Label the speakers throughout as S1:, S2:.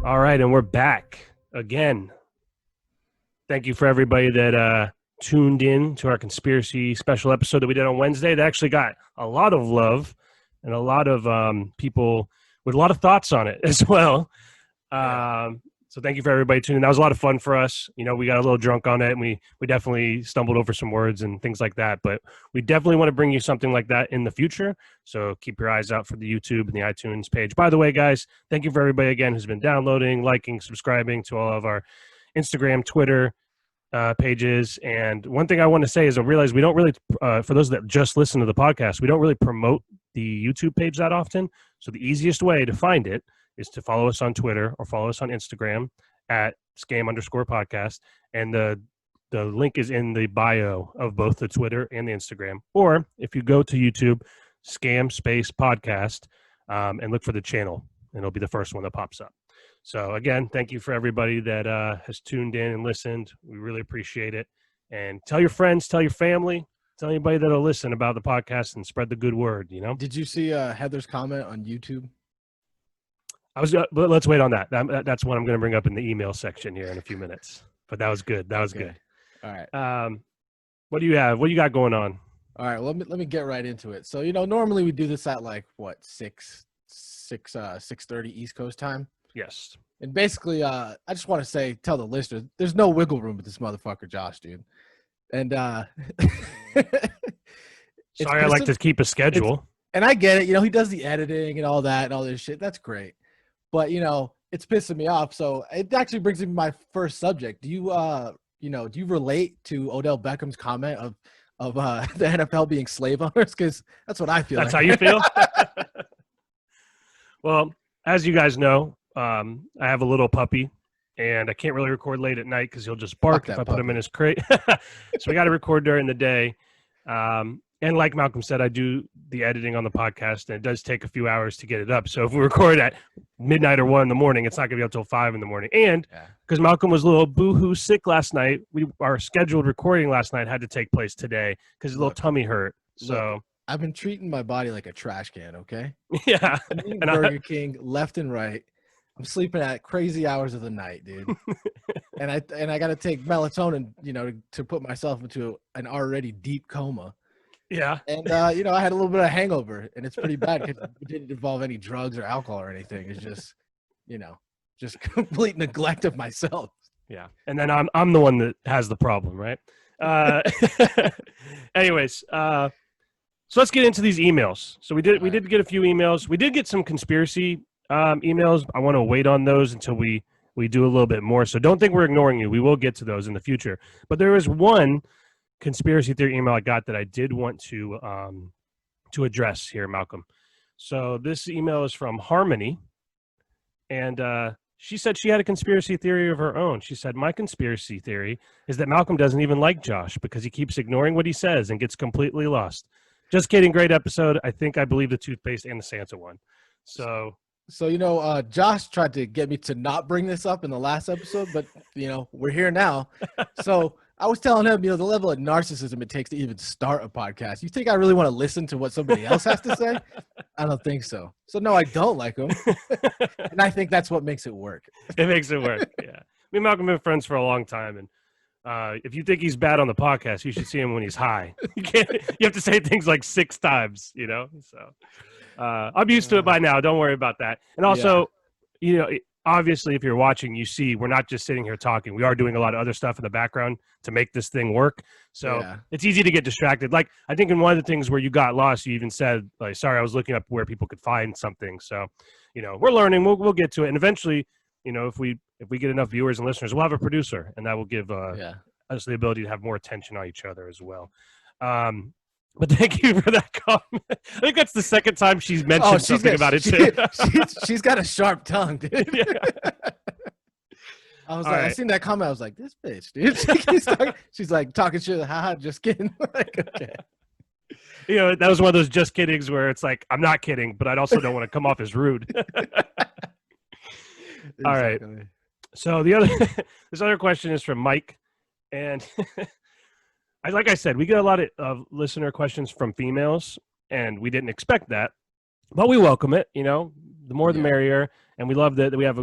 S1: All right, and we're back again. Thank you for everybody that tuned in to our conspiracy special episode that we did on Wednesday. That actually got a lot of love and a lot of people with a lot of thoughts on it as well. So thank you for everybody tuning in. That was a lot of fun for us. You know, we got a little drunk on it, and we definitely stumbled over some words and things like that. But we definitely want to bring you something like that in the future. So keep your eyes out for the YouTube and the iTunes page. By the way, guys, thank you for everybody again who's been downloading, liking, subscribing to all of our Instagram, Twitter pages. And one thing I want to say is I realize we don't really, for those that just listen to the podcast, we don't really promote the YouTube page that often. So the easiest way to find it is to follow us on Twitter or follow us on Instagram at scam_podcast. And the link is in the bio of both the Twitter and the Instagram. Or if you go to YouTube, scam space podcast, and look for the channel, and it'll be the first one that pops up. So again, thank you for everybody that has tuned in and listened. We really appreciate it. And tell your friends, tell your family, tell anybody that'll listen about the podcast and spread the good word, you know?
S2: Did you see Heather's comment on YouTube?
S1: But let's wait on that. That's what I'm going to bring up in the email section here in a few minutes. But that was good. That was good.
S2: All right.
S1: What do you have? What do you got going on?
S2: All right. Well, let me get right into it. So, you know, normally we do this at like what 6:30 East Coast time.
S1: Yes.
S2: And basically, I just want to tell the listeners, there's no wiggle room with this motherfucker, Josh, dude. And
S1: sorry, I like to keep a schedule.
S2: And I get it. You know, he does the editing and all that and all this shit. That's great. But, you know, it's pissing me off. So it actually brings me to my first subject. Do you, do you relate to Odell Beckham's comment of the NFL being slave owners? Because that's what I feel.
S1: That's how you feel? Well, as you guys know, I have a little puppy, and I can't really record late at night because he'll just bark if I put him in his crate. So we got to record during the day. And like Malcolm said, I do the editing on the podcast, and it does take a few hours to get it up. So if we record at midnight or 1 in the morning, it's not going to be up till 5 in the morning. And because Malcolm was a little boo-hoo sick last night, our scheduled recording last night had to take place today because his little tummy hurt. So
S2: I've been treating my body like a trash can, okay?
S1: Yeah.
S2: I'm eating Burger King left and right. I'm sleeping at crazy hours of the night, dude. and I got to take melatonin, you know, to put myself into an already deep coma.
S1: Yeah.
S2: And, you know, I had a little bit of hangover, and it's pretty bad because it didn't involve any drugs or alcohol or anything. It's just, you know, just complete neglect of myself.
S1: Yeah. And then I'm the one that has the problem, right? Anyways, so let's get into these emails. So we did get a few emails. We did get some conspiracy emails. I want to wait on those until we do a little bit more. So don't think we're ignoring you. We will get to those in the future. But there is one conspiracy theory email I got that I did want to address here, Malcolm. So this email is from Harmony, and she said she had a conspiracy theory of her own. She said, my conspiracy theory is that Malcolm doesn't even like Josh because he keeps ignoring what he says and gets completely lost. Just kidding. Great episode. I believe the toothpaste and the Santa one. So,
S2: you know, Josh tried to get me to not bring this up in the last episode, but, you know, we're here now. So I was telling him, you know, the level of narcissism it takes to even start a podcast. You think I really want to listen to what somebody else has to say? I don't think so. So, no, I don't like him. And I think that's what makes it work.
S1: It makes it work, yeah. Me and Malcolm have been friends for a long time, and if you think he's bad on the podcast, you should see him when he's high. You have to say things like 6 times, you know? So I'm used to it by now. Don't worry about that. And also, you know, obviously, if you're watching, you see we're not just sitting here talking. We are doing a lot of other stuff in the background to make this thing work. So it's easy to get distracted. Like, I think in one of the things where you got lost, you even said, like, sorry, I was looking up where people could find something. So, you know, we're learning. We'll get to it. And eventually, you know, if we get enough viewers and listeners, we'll have a producer, and that will give us the ability to have more attention on each other as well. But thank you for that comment. I think that's the second time she's mentioned something about it too.
S2: She's got a sharp tongue, dude. Yeah. I was I seen that comment. I was like, this bitch, dude. She's like talking shit. Haha, just kidding. Like, okay.
S1: You know, that was one of those just kiddings where it's like, I'm not kidding, but I also don't want to come off as rude. All right. So this other question is from Mike, and like I said, we get a lot of listener questions from females, and we didn't expect that, but we welcome it. You know, the more the merrier. And we love that we have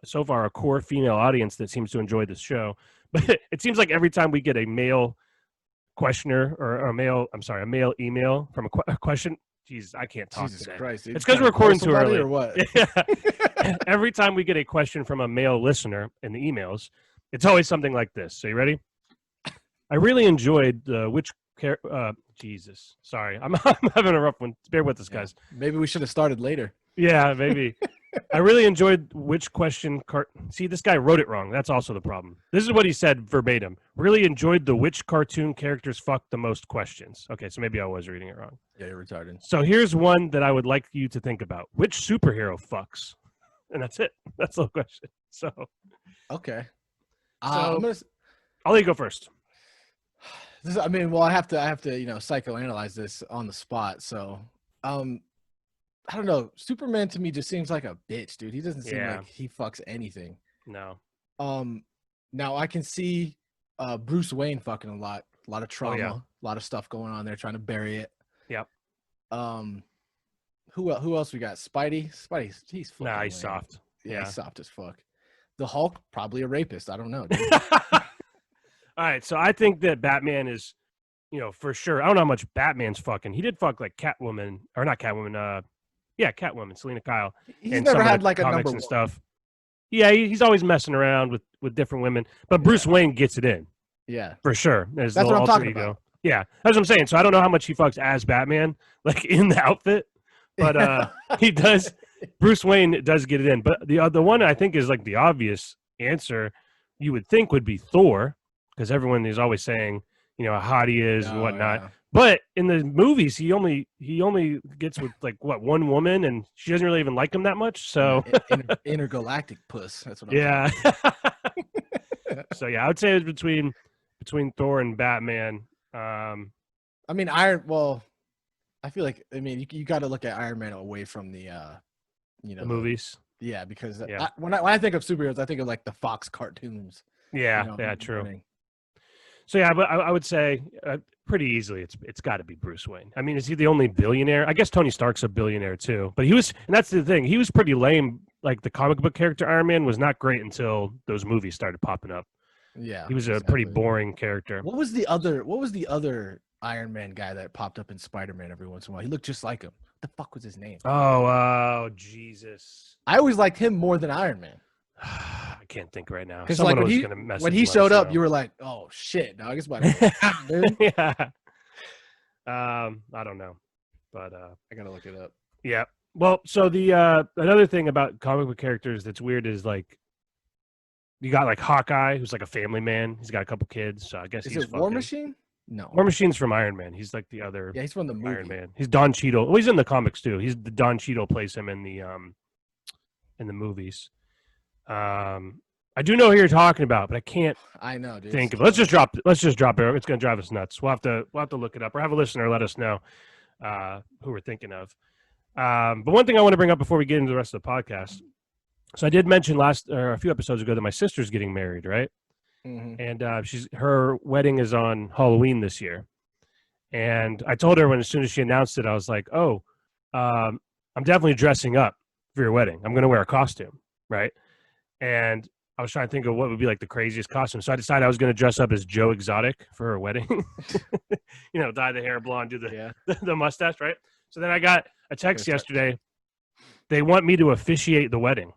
S1: so far a core female audience that seems to enjoy this show. But it seems like every time we get a male questioner or a male email from a question. Jesus, I can't talk
S2: Jesus
S1: today.
S2: Christ, dude.
S1: It's because we're recording too early.
S2: Or what?
S1: Yeah. Every time we get a question from a male listener in the emails, it's always something like this. So you ready? I really enjoyed Jesus. Sorry, I'm having a rough one. Bear with us, guys.
S2: Maybe we should have started later.
S1: Yeah, maybe. I really enjoyed which question. See, this guy wrote it wrong. That's also the problem. This is what he said verbatim. Really enjoyed the which cartoon characters fuck the most questions. Okay, so maybe I was reading it wrong.
S2: Yeah, you're retarded.
S1: So here's one that I would like you to think about. Which superhero fucks? And that's it. That's the question. So
S2: okay.
S1: I'll let you go first.
S2: I have to psychoanalyze this on the spot. So I don't know. Superman to me just seems like a bitch, dude. He doesn't seem like he fucks anything.
S1: No.
S2: Now I can see Bruce Wayne fucking a lot of trauma, a lot of stuff going on there, trying to bury it.
S1: Yep.
S2: Who else we got? Spidey, he's fucking
S1: he's
S2: lame.
S1: soft.
S2: Yeah, he's soft as fuck. The Hulk, probably a rapist. I don't know, dude.
S1: All right, so I think that Batman is, for sure. I don't know how much Batman's fucking. He did fuck like Catwoman, or not Catwoman. Catwoman, Selena Kyle.
S2: He's never had like a number
S1: and stuff. Yeah, he's always messing around with different women. But Bruce Wayne gets it in.
S2: Yeah,
S1: for sure.
S2: That's what I'm talking about.
S1: Yeah, that's what I'm saying. So I don't know how much he fucks as Batman, like in the outfit, but he does. Bruce Wayne does get it in. But the one I think is like the obvious answer you would think would be Thor, because everyone is always saying how hot he is and whatnot. Yeah. But in the movies, he only gets with like one woman, and she doesn't really even like him that much. So
S2: intergalactic puss. That's what I'm
S1: saying. So I would say it's between Thor and Batman.
S2: I feel like you got to look at Iron Man away from the
S1: the movies.
S2: Yeah, because when I think of superheroes, I think of like the Fox cartoons.
S1: Yeah, true. So but I would say pretty easily it's got to be Bruce Wayne. I mean, is he the only billionaire? I guess Tony Stark's a billionaire too, but and that's the thing. He was pretty lame. Like the comic book character Iron Man was not great until those movies started popping up.
S2: Yeah,
S1: he was a pretty boring character.
S2: What was the other Iron Man guy that popped up in Spider-Man every once in a while? He looked just like him. What the fuck was his name?
S1: Oh, Jesus!
S2: I always liked him more than Iron Man.
S1: I can't think right now.
S2: Because like when he showed up, you were like, "Oh shit!" Now I guess dude.
S1: Yeah. I don't know, but
S2: I gotta look it up.
S1: Yeah. Well, so the another thing about comic book characters that's weird is like you got like Hawkeye, who's like a family man. He's got a couple kids, so I guess he's
S2: War Machine. No,
S1: War Machine's from Iron Man. He's like the other.
S2: Yeah, he's from the movie.
S1: Iron Man. He's Don Cheadle. Well, he's in the comics too. Don Cheadle plays him in the movies. I do know who you're talking about, but I can't.
S2: I know, dude.
S1: Think of it. Let's just drop it. It's going to drive us nuts. We'll have to look it up or have a listener let us know who we're thinking of. But one thing I want to bring up before we get into the rest of the podcast. So I did mention a few episodes ago that my sister's getting married, right?
S2: Mm-hmm.
S1: And her wedding is on Halloween this year. And I told her as soon as she announced it, I was like, "Oh, I'm definitely dressing up for your wedding. I'm going to wear a costume, right?" And I was trying to think of what would be like the craziest costume. So I decided I was going to dress up as Joe Exotic for her wedding. Dye the hair blonde, do the mustache, right? So then I got a text yesterday. They want me to officiate the wedding.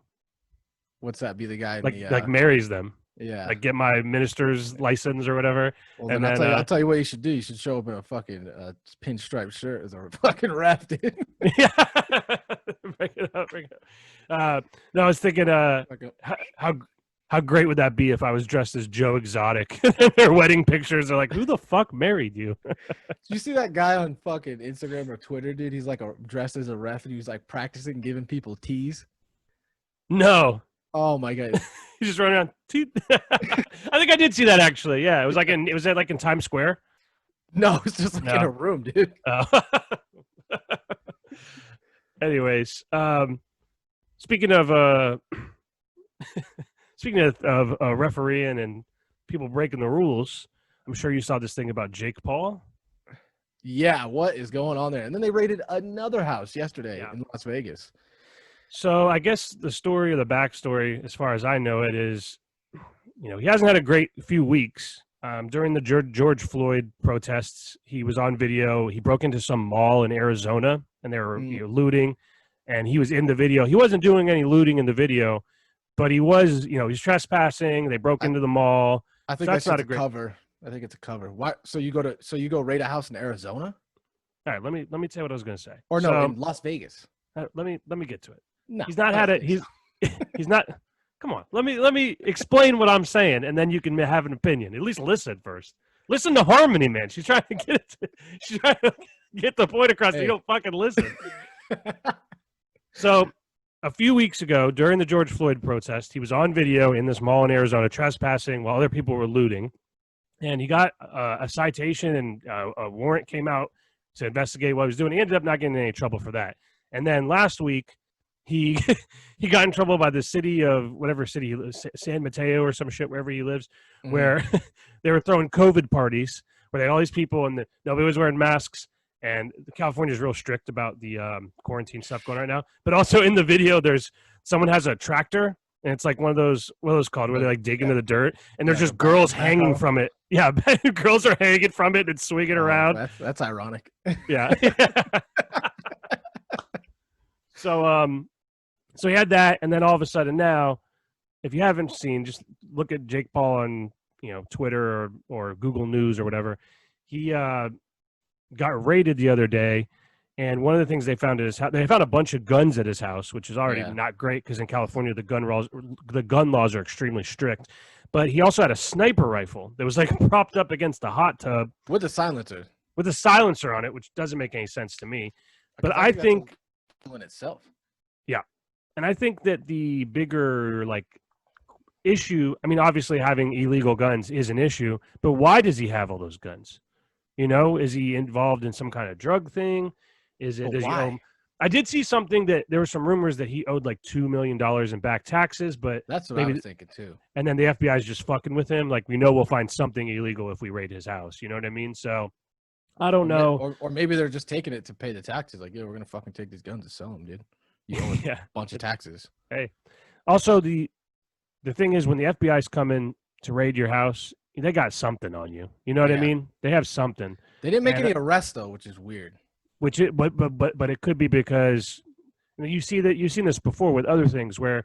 S2: What's that? Be the guy
S1: like marries them.
S2: Yeah.
S1: Like get my minister's license or whatever.
S2: Well, and then I'll tell you what you should do. You should show up in a fucking pinstripe shirt as a fucking rap, dude.
S1: Yeah. Bring it up. No, I was thinking how great would that be if I was dressed as Joe Exotic? Their wedding pictures are like, who the fuck married you?
S2: Did you see that guy on fucking Instagram or Twitter, dude? He's like dressed as a ref and he was like practicing giving people teas.
S1: No.
S2: Oh my god.
S1: He's just running around. I think I did see that actually. Yeah, it was in Times Square.
S2: No, it's just like in a room, dude.
S1: Oh. Anyways, speaking of refereeing and people breaking the rules, I'm sure you saw this thing about Jake Paul.
S2: Yeah, what is going on there? And then they raided another house yesterday in Las Vegas.
S1: So I guess the story or the backstory, as far as I know it, is he hasn't had a great few weeks. During the George Floyd protests, he was on video. He broke into some mall in Arizona, and they were looting. And he was in the video. He wasn't doing any looting in the video, but he was. He's trespassing. They broke into the mall.
S2: I think that's not a cover. I think it's a cover. Why? So you go raid a house in Arizona?
S1: All right, let me tell you what I was going to say.
S2: Or no, in Las Vegas.
S1: Let me get to it.
S2: No,
S1: he's not had it. He's not. Come on, let me explain what I'm saying, and then you can have an opinion. At least listen first. Listen to Harmony, man. She's trying to get it. She's trying to get the point across. Hey. You don't fucking listen. So, a few weeks ago, during the George Floyd protest, he was on video in this mall in Arizona trespassing while other people were looting, and he got a citation and a warrant came out to investigate what he was doing. He ended up not getting in any trouble for that. And then last week, he got in trouble by the city of whatever city he lives, San Mateo or some shit, wherever he lives, where they were throwing COVID parties where they had all these people and nobody was wearing masks. And California is real strict about the quarantine stuff going on right now. But also in the video, someone has a tractor, and it's like one of those, what are those called, where they like dig into the dirt, and there's just girls hanging from it. Yeah, girls are hanging from it and swinging around.
S2: That's ironic.
S1: Yeah. So he had that, and then all of a sudden now, if you haven't seen, just look at Jake Paul on Twitter or Google News or whatever. He got raided the other day, and one of the things they found at his house, they found a bunch of guns at his house, which is already not great because in California the gun laws are extremely strict. But he also had a sniper rifle that was like propped up against the hot tub
S2: with a silencer.
S1: With a silencer on it, which doesn't make any sense to me. But I think
S2: in itself.
S1: Yeah. And I think that the bigger issue, I mean, obviously having illegal guns is an issue, but why does he have all those guns? Is he involved in some kind of drug thing? Does he owe? I did see something that there were some rumors that he owed like $2 million in back taxes, but
S2: that's what I was thinking too.
S1: And then the FBI is just fucking with him. Like, we know we'll find something illegal if we raid his house. You know what I mean? So I don't know.
S2: Or maybe they're just taking it to pay the taxes. Like, yeah, we're going to fucking take these guns and sell them, dude. You owe a bunch of taxes.
S1: Hey, also the thing is when the FBI's coming to raid your house, they got something on you. You know what I mean? They have something.
S2: They didn't make any arrests though, which is weird.
S1: But it could be because you've seen this before with other things where,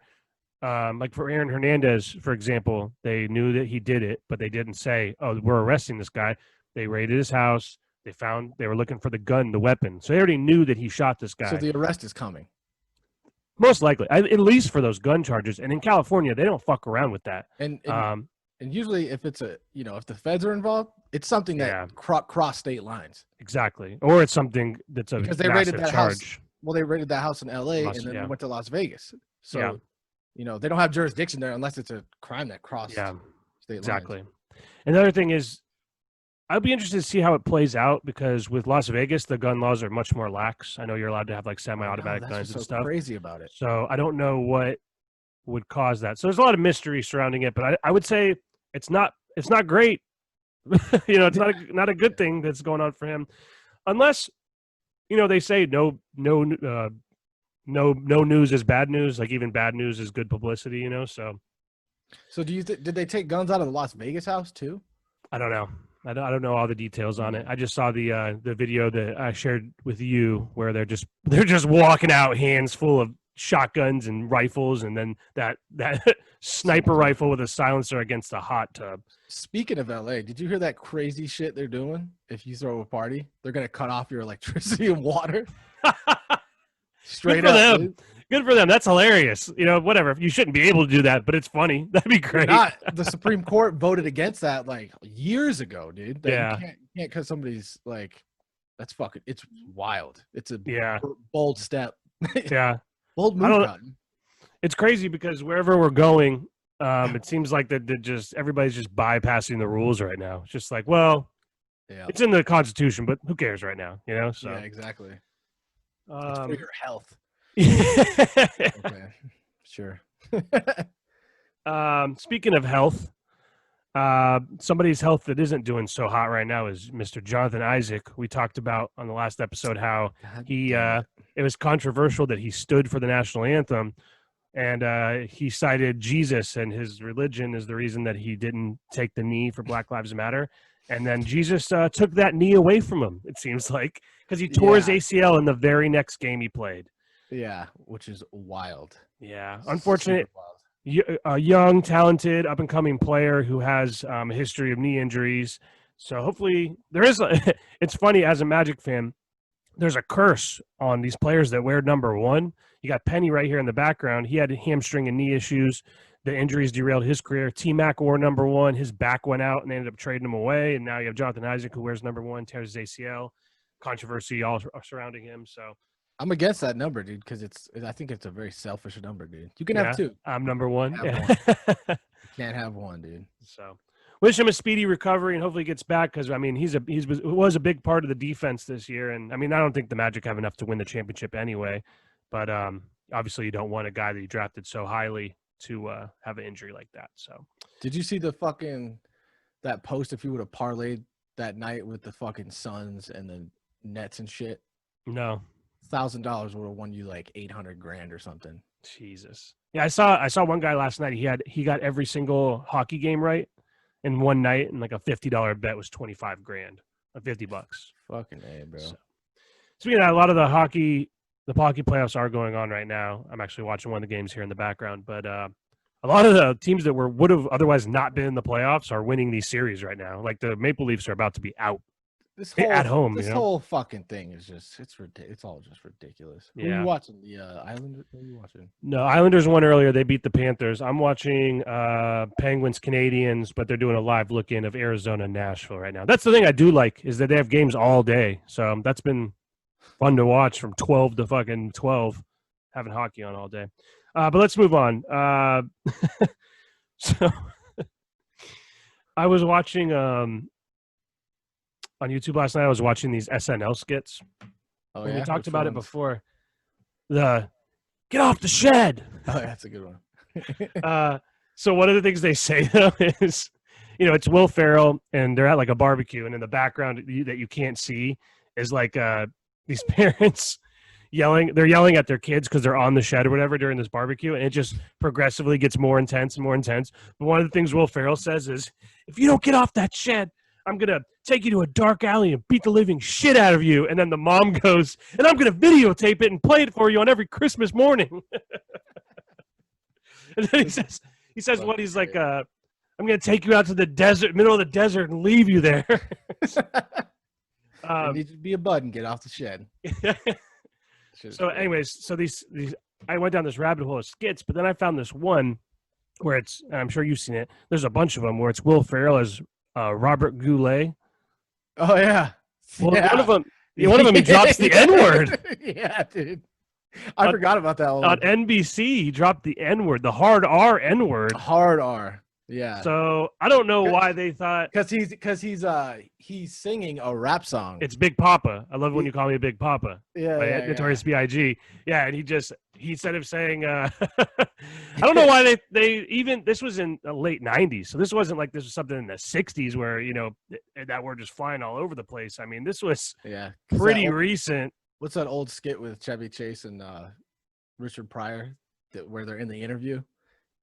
S1: like for Aaron Hernandez, for example, they knew that he did it, but they didn't say, "Oh, we're arresting this guy." They raided his house. They were looking for the gun, the weapon. So they already knew that he shot this guy.
S2: So the arrest is coming.
S1: Most likely, at least for those gun charges. And in California, they don't fuck around with that.
S2: And usually, if it's if the feds are involved, it's something that cross state lines.
S1: Exactly, or it's something that's a
S2: because they raided that
S1: charge.
S2: House. Well, they raided that house in L.A. and then went to Las Vegas. So, they don't have jurisdiction there unless it's a crime that crossed state lines.
S1: Exactly. Another thing is, I'd be interested to see how it plays out because with Las Vegas, the gun laws are much more lax. I know you're allowed to have like semi-automatic guns and stuff.
S2: Crazy about it.
S1: So I don't know what would cause that. So there's a lot of mystery surrounding it, but I would say it's not great. It's not a good thing that's going on for him, unless they say no news is bad news. Like even bad news is good publicity. So
S2: do you did they take guns out of the Las Vegas house too?
S1: I don't know. I don't know all the details on it. I just saw the video that I shared with you where they're just walking out hands full of shotguns and rifles, and then that sniper rifle with a silencer against a hot tub.
S2: Speaking of LA, did you hear that crazy shit they're doing? If you throw a party, they're gonna cut off your electricity and water. Straight
S1: Good for
S2: up,
S1: them. Good for them. That's hilarious. Whatever. You shouldn't be able to do that, but it's funny. That'd be great.
S2: The Supreme Court voted against that like years ago, dude. You can't because somebody's like, that's fucking. It's wild. It's a bold step.
S1: Yeah.
S2: Bold move.
S1: It's crazy because wherever we're going, it seems like that everybody's just bypassing the rules right now. It's just like, well, it's in the Constitution, but who cares right now? So
S2: yeah, exactly. It's for your health. Okay, sure.
S1: Speaking of health, Somebody's health that isn't doing so hot right now is Mr. Jonathan Isaac. We talked about on the last episode how
S2: God
S1: he
S2: damn it.
S1: it was controversial that he stood for the national anthem, and he cited Jesus and his religion as the reason that he didn't take the knee for Black Lives Matter. And then Jesus took that knee away from him, it seems like, because he tore his
S2: Yeah.
S1: ACL in the very next game he played.
S2: Yeah, which is wild.
S1: Yeah, unfortunate.
S2: Super wild.
S1: A young, talented, up-and-coming player who has a history of knee injuries. So hopefully there is – it's funny, as a Magic fan, there's a curse on these players that wear number 1. You got Penny right here in the background. He had hamstring and knee issues. The injuries derailed his career. T-Mac wore number 1. His back went out, and they ended up trading him away. And now you have Jonathan Isaac, who wears number 1, tears his ACL. Controversy all surrounding him. So
S2: I'm against that number, dude, because I think it's a very selfish number, dude. You can have 2.
S1: I'm number 1.
S2: Have You can't have 1, dude.
S1: So wish him a speedy recovery and hopefully he gets back, because I mean he was a big part of the defense this year, and I mean I don't think the Magic have enough to win the championship anyway, but obviously you don't want a guy that you drafted so highly to have an injury like that. So
S2: Did you see that post if you would have parlayed that night with the fucking Suns and the Nets and shit?
S1: no.
S2: $1,000 would have won you like 800 grand or something.
S1: Jesus. Yeah, I saw one guy last night. He got every single hockey game right in one night, and like a $50 bet was 25 grand, $50.
S2: Fucking A, bro.
S1: So, speaking of that, a lot of the hockey playoffs are going on right now. I'm actually watching one of the games here in the background, but a lot of the teams that would have otherwise not been in the playoffs are winning these series right now. Like the Maple Leafs are about to be out at home.
S2: This whole fucking thing is just it's all just ridiculous. Who are
S1: Yeah.
S2: you watching? The Islanders? Who are you watching?
S1: No, Islanders won earlier. They beat the Panthers. I'm watching Penguins, Canadians, but they're doing a live look-in of Arizona, Nashville right now. That's the thing I do like, is that they have games all day. So that's been fun to watch from 12 to fucking 12, having hockey on all day. But let's move on. So I was watching on YouTube last night. I was watching these SNL skits.
S2: Oh,
S1: And
S2: yeah?
S1: we talked
S2: Which
S1: about it
S2: ones?
S1: before. The get off the shed.
S2: Oh, yeah, that's a good one.
S1: So one of the things they say though is, it's Will Ferrell and they're at like a barbecue, and in the background that you can't see is like these parents yelling. They're yelling at their kids because they're on the shed or whatever during this barbecue, and it just progressively gets more intense and more intense. But one of the things Will Ferrell says is, "If you don't get off that shed, I'm gonna take you to a dark alley and beat the living shit out of you." And then the mom goes, "And I'm gonna videotape it and play it for you on every Christmas morning." And then he says what he's like, "I'm gonna take you out to the desert, middle of the desert, and leave you there."
S2: You need to be a bud and get off the shed.
S1: So, anyways, so these I went down this rabbit hole of skits, but then I found this one where it's, and I'm sure you've seen it. There's a bunch of them where it's Will Ferrell as Robert Goulet.
S2: Oh yeah.
S1: Well,
S2: Yeah.
S1: one of them he drops the N-word.
S2: Yeah, dude. I forgot about that one.
S1: On NBC, he dropped the N-word, the hard R N-word.
S2: Hard R. Yeah.
S1: So I don't know why they thought
S2: Because he's singing a rap song.
S1: it's Big Papa. I love when you call me Big Papa.
S2: Yeah,
S1: By
S2: yeah,
S1: Notorious B.I.G. Yeah, and he instead of saying, I don't know why they even, this was in the late 90s. So this wasn't like this was something in the 60s where, that word just flying all over the place. I mean, this was
S2: yeah.
S1: pretty recent.
S2: What's that old skit with Chevy Chase and Richard Pryor where they're in the interview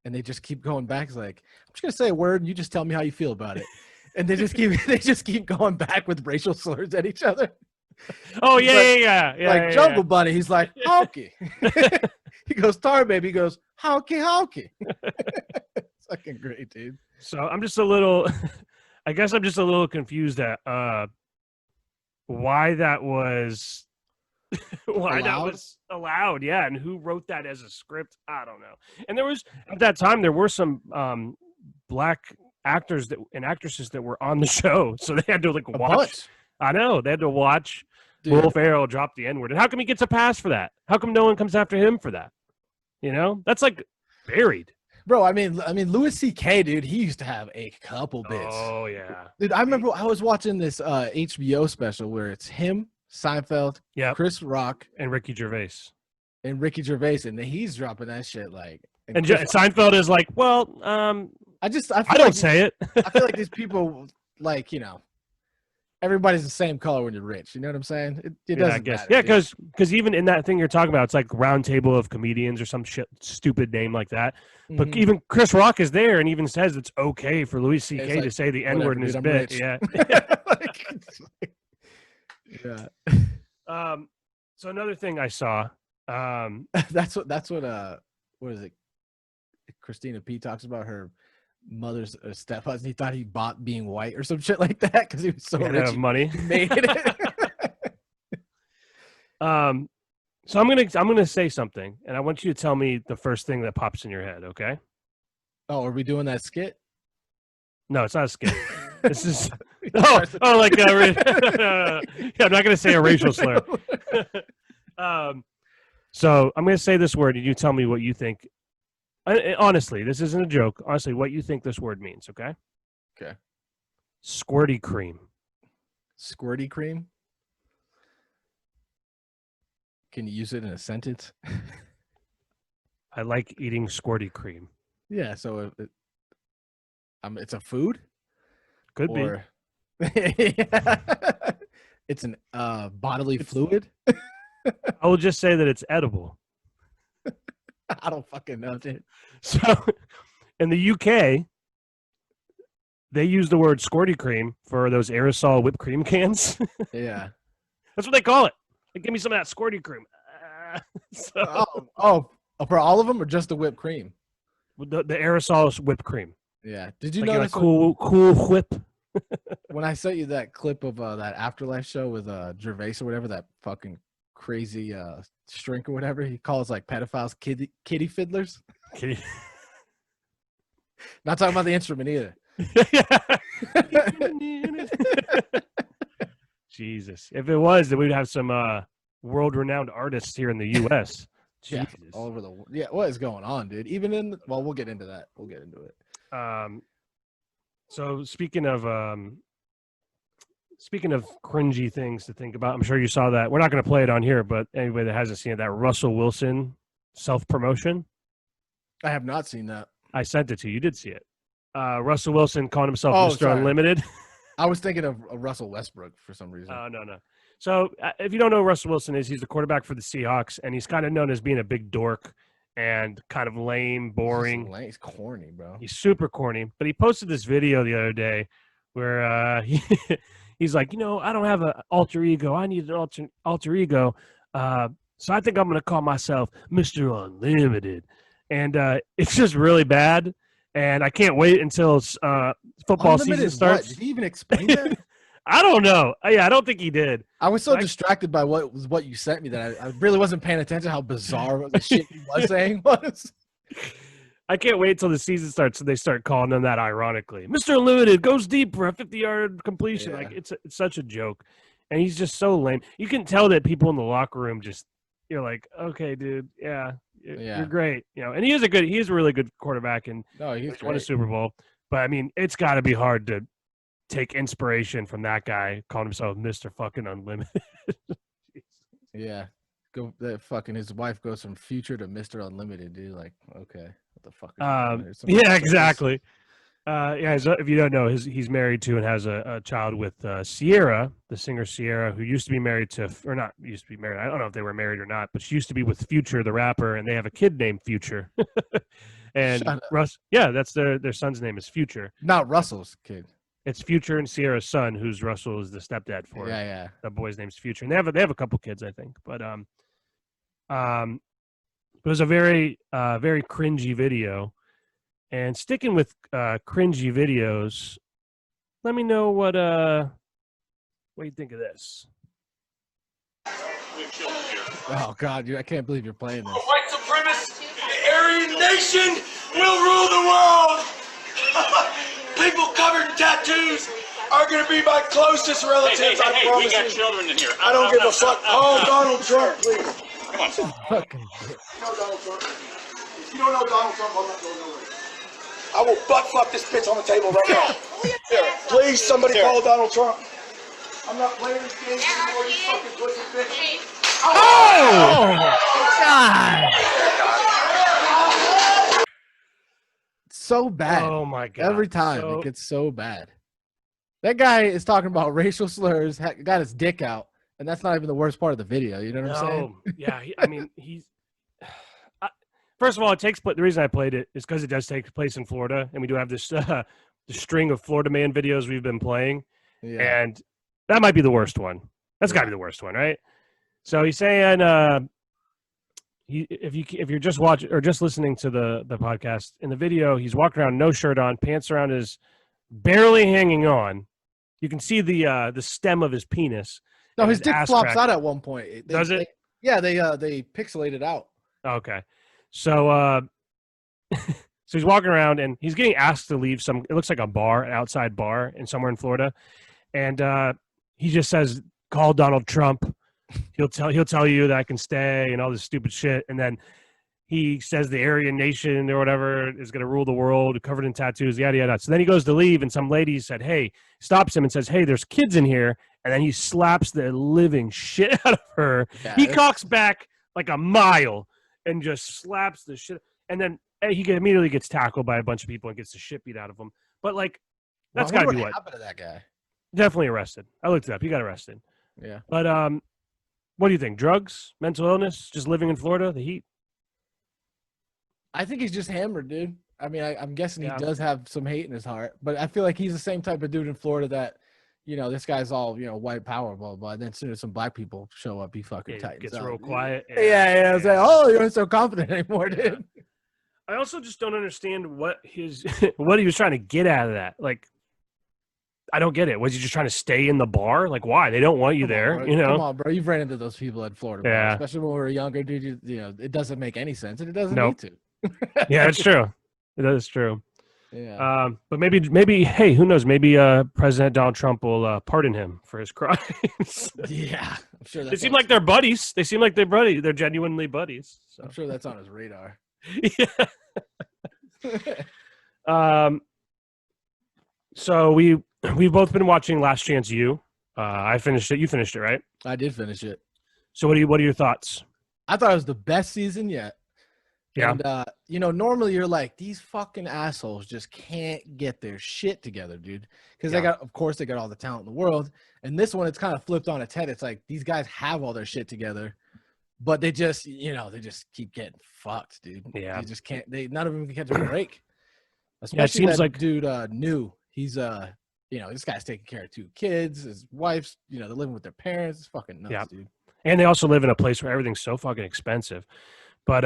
S2: and they just keep going back? It's like, I'm just gonna say a word and you just tell me how you feel about it. And they just keep going back with racial slurs at each other.
S1: Oh yeah.
S2: Like Jungle Bunny, he's like, honky. He goes, Tar Baby, he goes, honky. It's fucking great, dude.
S1: So I'm just a little, I guess I'm just a little confused at why that was allowed. Yeah, and who wrote that as a script? I don't know. And there was, at that time, there were some black actors and actresses that were on the show, so they had to like watch.
S2: Bunch.
S1: I know, they had to watch
S2: Dude.
S1: Will Ferrell drop the N-word. And how come he gets a pass for that? How come no one comes after him for that? That's like buried.
S2: Bro, I mean, Louis C.K., dude, he used to have a couple bits.
S1: Oh yeah,
S2: Dude, I remember I was watching this HBO special where it's him, Seinfeld,
S1: yeah,
S2: Chris Rock,
S1: and Ricky Gervais.
S2: and Ricky Gervais, and he's dropping that shit like.
S1: And Seinfeld is like, well,
S2: I
S1: I don't say it.
S2: I feel like these people, like, everybody's the same color when you're rich. You know what I'm saying? It doesn't
S1: I guess.
S2: matter.
S1: Yeah, because even in that thing you're talking about, it's like round table of comedians or some stupid name like that. But even Chris Rock is there and even says it's okay for Louis C.K.
S2: like,
S1: to say the N-word in his
S2: I'm
S1: bit.
S2: rich.
S1: Yeah.
S2: Yeah.
S1: So another thing I saw.
S2: That's what what is it? Christina P talks about her mother's stepfather. He thought he bought being white or some shit like that because he was so rich.
S1: Of money.
S2: He made it.
S1: So I'm gonna say something, and I want you to tell me the first thing that pops in your head. Okay?
S2: Oh, are we doing that skit?
S1: No, it's not a skit. This is like yeah, I'm not gonna say a racial slur. So I'm gonna say this word, and you tell me what you think. Honestly, this isn't a joke. Honestly, what you think this word means? Okay?
S2: Okay.
S1: Squirty cream.
S2: Squirty cream. Can you use it in a sentence?
S1: I like eating squirty cream.
S2: Yeah, so it's a food?
S1: Could be.
S2: It's an bodily fluid?
S1: I will just say that it's edible.
S2: I don't fucking know, dude.
S1: So in the UK, they use the word squirty cream for those aerosol whipped cream cans.
S2: Yeah.
S1: That's what they call it. Like, give me some of that squirty cream.
S2: For all of them or just the whipped cream?
S1: The aerosol whipped cream.
S2: Yeah. Did you
S1: like
S2: notice
S1: a cool whip?
S2: When I sent you that clip of that Afterlife show with Gervais or whatever, that fucking crazy shrink or whatever he calls like pedophiles kitty fiddlers. Not talking about the instrument either.
S1: Jesus. If it was, then we'd have some world-renowned artists here in the U.S.
S2: Yeah,
S1: Jesus.
S2: all over the world. Yeah, what is going on, dude? Even in we'll get into that. We'll get into it.
S1: So speaking of cringy things to think about, I'm sure you saw that. We're not going to play it on here, but anybody that hasn't seen it, that Russell Wilson self-promotion.
S2: I have not seen that.
S1: I sent it to you. You did see it. Russell Wilson calling himself Mr.
S2: Sorry.
S1: Unlimited.
S2: I was thinking of Russell Westbrook for some reason.
S1: No. So if you don't know who Russell Wilson is, he's the quarterback for the Seahawks, and he's kind of known as being a big dork and kind of lame, boring.
S2: He's corny, bro.
S1: He's super corny. But he posted this video the other day where he's like, I don't have an alter ego. I need an alter ego. So I think I'm going to call myself Mr. Unlimited. And it's just really bad. And I can't wait until football season starts.
S2: What? Did he even explain that?
S1: I don't know. Yeah, I don't think he did.
S2: I was so distracted by what you sent me that I really wasn't paying attention how bizarre the shit he was saying was.
S1: I can't wait till the season starts and they start calling him that ironically. Mr. Unlimited goes deep for a 50-yard completion. Yeah. Like it's such a joke. And he's just so lame. You can tell that people in the locker room you're like, okay, dude, yeah. You're great, and he is a really good quarterback, and he's won a Super Bowl. But I mean, it's got to be hard to take inspiration from that guy calling himself Mr. Fucking Unlimited.
S2: Yeah, his wife goes from Future to Mr. Unlimited, dude. Like, okay, what the fuck?
S1: Yeah, exactly. If you don't know, he's married to and has a child with Sierra, the singer Sierra, who used to be married to, or not used to be married. I don't know if they were married or not, but she used to be with Future, the rapper, and they have a kid named Future. And that's their son's name is Future.
S2: Not Russell's kid.
S1: It's Future and Sierra's son, who's Russell is the stepdad for.
S2: Yeah.
S1: The boy's name's Future, and they have a couple kids, I think. But it was a very very cringy video. And sticking with cringy videos, let me know what you think of this.
S2: Oh God, I can't believe you're playing this.
S3: White supremacist, the Aryan nation will rule the world. People covered in tattoos are going to be my closest relatives. I promise
S4: we got children in here.
S3: I don't give a fuck. Oh, Donald Trump, please.
S4: Come on, son.
S2: Fucking
S3: You know Donald Trump? If you don't know Donald Trump, I'm not going nowhere. I will butt fuck this bitch on the table right now. Here, please, somebody call Donald Trump. I'm not playing this game anymore, you fucking pussy bitch.
S2: Oh! God! so bad.
S1: Oh my god!
S2: Every time it gets so bad. That guy is talking about racial slurs, got his dick out, and that's not even the worst part of the video. You know what I'm saying?
S1: Yeah. I mean, he's. First of all, the reason I played it is because it does take place in Florida, and we do have this the string of Florida Man videos we've been playing, and that might be the worst one. That's got to be the worst one, right? So he's saying, if you're just watching or just listening to the podcast, in the video, he's walking around, no shirt on, pants around his barely hanging on. You can see the stem of his penis.
S2: No, his dick flops out at one point.
S1: Does it?
S2: They pixelate it out.
S1: Okay. So so he's walking around and he's getting asked to leave it looks like a bar, an outside bar somewhere in Florida. And he just says, call Donald Trump. He'll tell you that I can stay and all this stupid shit. And then he says the Aryan nation or whatever is going to rule the world, covered in tattoos, yada, yada. So then he goes to leave and some lady stops him and says, hey, there's kids in here. And then he slaps the living shit out of her. Yeah, he cocks back like a mile and just slaps the shit. And then he immediately gets tackled by a bunch of people and gets the shit beat out of him. But like, that's got to be what
S2: happened to that guy.
S1: Definitely arrested. I looked it up. He got arrested.
S2: Yeah.
S1: But what do you think? Drugs, mental illness, just living in Florida, the heat?
S2: I think he's just hammered, dude. I mean, I'm guessing he does have some hate in his heart, but I feel like he's the same type of dude in Florida that, this guy's all, white power, blah, blah. And then as soon as some black people show up, he fucking tightens
S1: gets
S2: up.
S1: real quiet.
S2: Yeah. I was like, oh, you're so confident anymore, dude.
S1: I also just don't understand what he was trying to get out of that. Like, I don't get it. Was he just trying to stay in the bar? Like, why? They don't want you there,
S2: Come on, bro. You've ran into those people in Florida, bro. Especially when we were younger, dude. It doesn't make any sense, and it doesn't need to.
S1: Yeah, it's true. It is true.
S2: Yeah.
S1: But maybe, hey, who knows? Maybe President Donald Trump will pardon him for his crimes.
S2: Yeah, I'm sure.
S1: They seem like they're buddies. They seem like they're buddies. They're genuinely buddies. So.
S2: I'm sure that's on his radar.
S1: Yeah. So we've both been watching Last Chance U. I finished it. You finished it, right?
S2: I did finish it.
S1: So what are your thoughts?
S2: I thought it was the best season yet.
S1: Yeah.
S2: And normally you're like, these fucking assholes just can't get their shit together, dude. Because they got all the talent in the world. And this one, it's kind of flipped on its head. It's like these guys have all their shit together, but they just, they just keep getting fucked, dude.
S1: Yeah.
S2: They just can't. None of them can catch a break. Especially
S1: it seems like
S2: dude New. He's this guy's taking care of 2 kids. His wife's, they're living with their parents. It's fucking nuts, dude.
S1: And they also live in a place where everything's so fucking expensive. But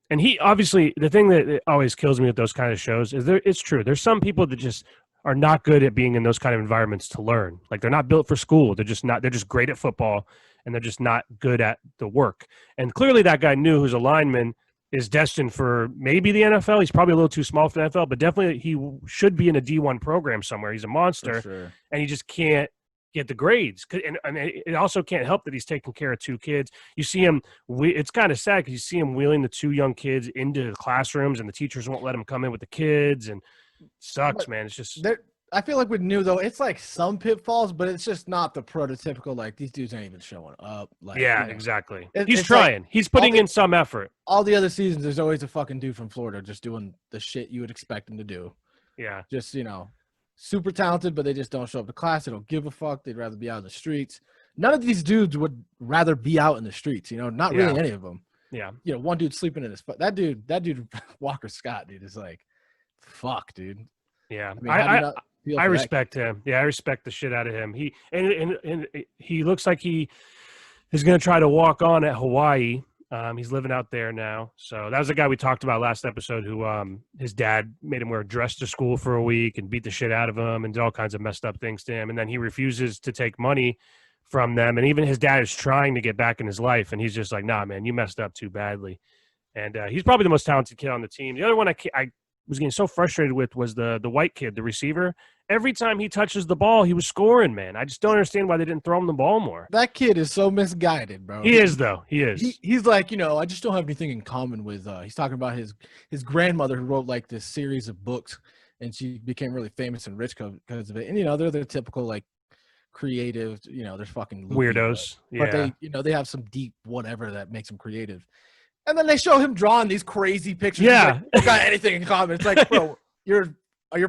S1: and he obviously, the thing that always kills me with those kind of shows is it's true. There's some people that just are not good at being in those kind of environments to learn. Like they're not built for school. They're just great at football and they're just not good at the work. And clearly that guy New, who's a lineman, is destined for maybe the NFL. He's probably a little too small for the NFL, but definitely he should be in a D1 program somewhere. He's a monster, and he just can't get the grades. And it also can't help that he's taking care of 2 kids. You see him, it's kind of sad because you see him wheeling the 2 young kids into the classrooms, and the teachers won't let him come in with the kids, and it sucks, man. It's just...
S2: I feel like with New, though, it's like some pitfalls, but it's just not the prototypical, like, these dudes ain't even showing up. Like,
S1: exactly. He's trying. Like, he's putting in some effort.
S2: All the other seasons, there's always a fucking dude from Florida just doing the shit you would expect him to do.
S1: Yeah.
S2: Just, super talented, but they just don't show up to class. They don't give a fuck. They'd rather be out in the streets. None of these dudes would rather be out in the streets, not really any of them.
S1: Yeah.
S2: One dude sleeping in his – that dude, Walker Scott, dude, is like, fuck, dude.
S1: Yeah.
S2: I mean,
S1: I respect him. Yeah, I respect the shit out of him. He looks like he is going to try to walk on at Hawaii. He's living out there now. So that was the guy we talked about last episode who his dad made him wear a dress to school for a week and beat the shit out of him and did all kinds of messed up things to him. And then he refuses to take money from them. And even his dad is trying to get back in his life. And he's just like, nah, man, you messed up too badly. And he's probably the most talented kid on the team. The other one I was getting so frustrated with was the white kid, the receiver. Every time he touches the ball, he was scoring, man. I just don't understand why they didn't throw him the ball more.
S2: That kid is so misguided, bro.
S1: He is, though. He is.
S2: He's like, I just don't have anything in common with he's talking about his grandmother who wrote like this series of books, and she became really famous and rich because of it. And, they're the typical, like, creative, they're fucking loopy,
S1: weirdos.
S2: But they, they have some deep whatever that makes them creative. And then they show him drawing these crazy pictures.
S1: Yeah.
S2: Like, don't got anything in common. It's like, bro, you're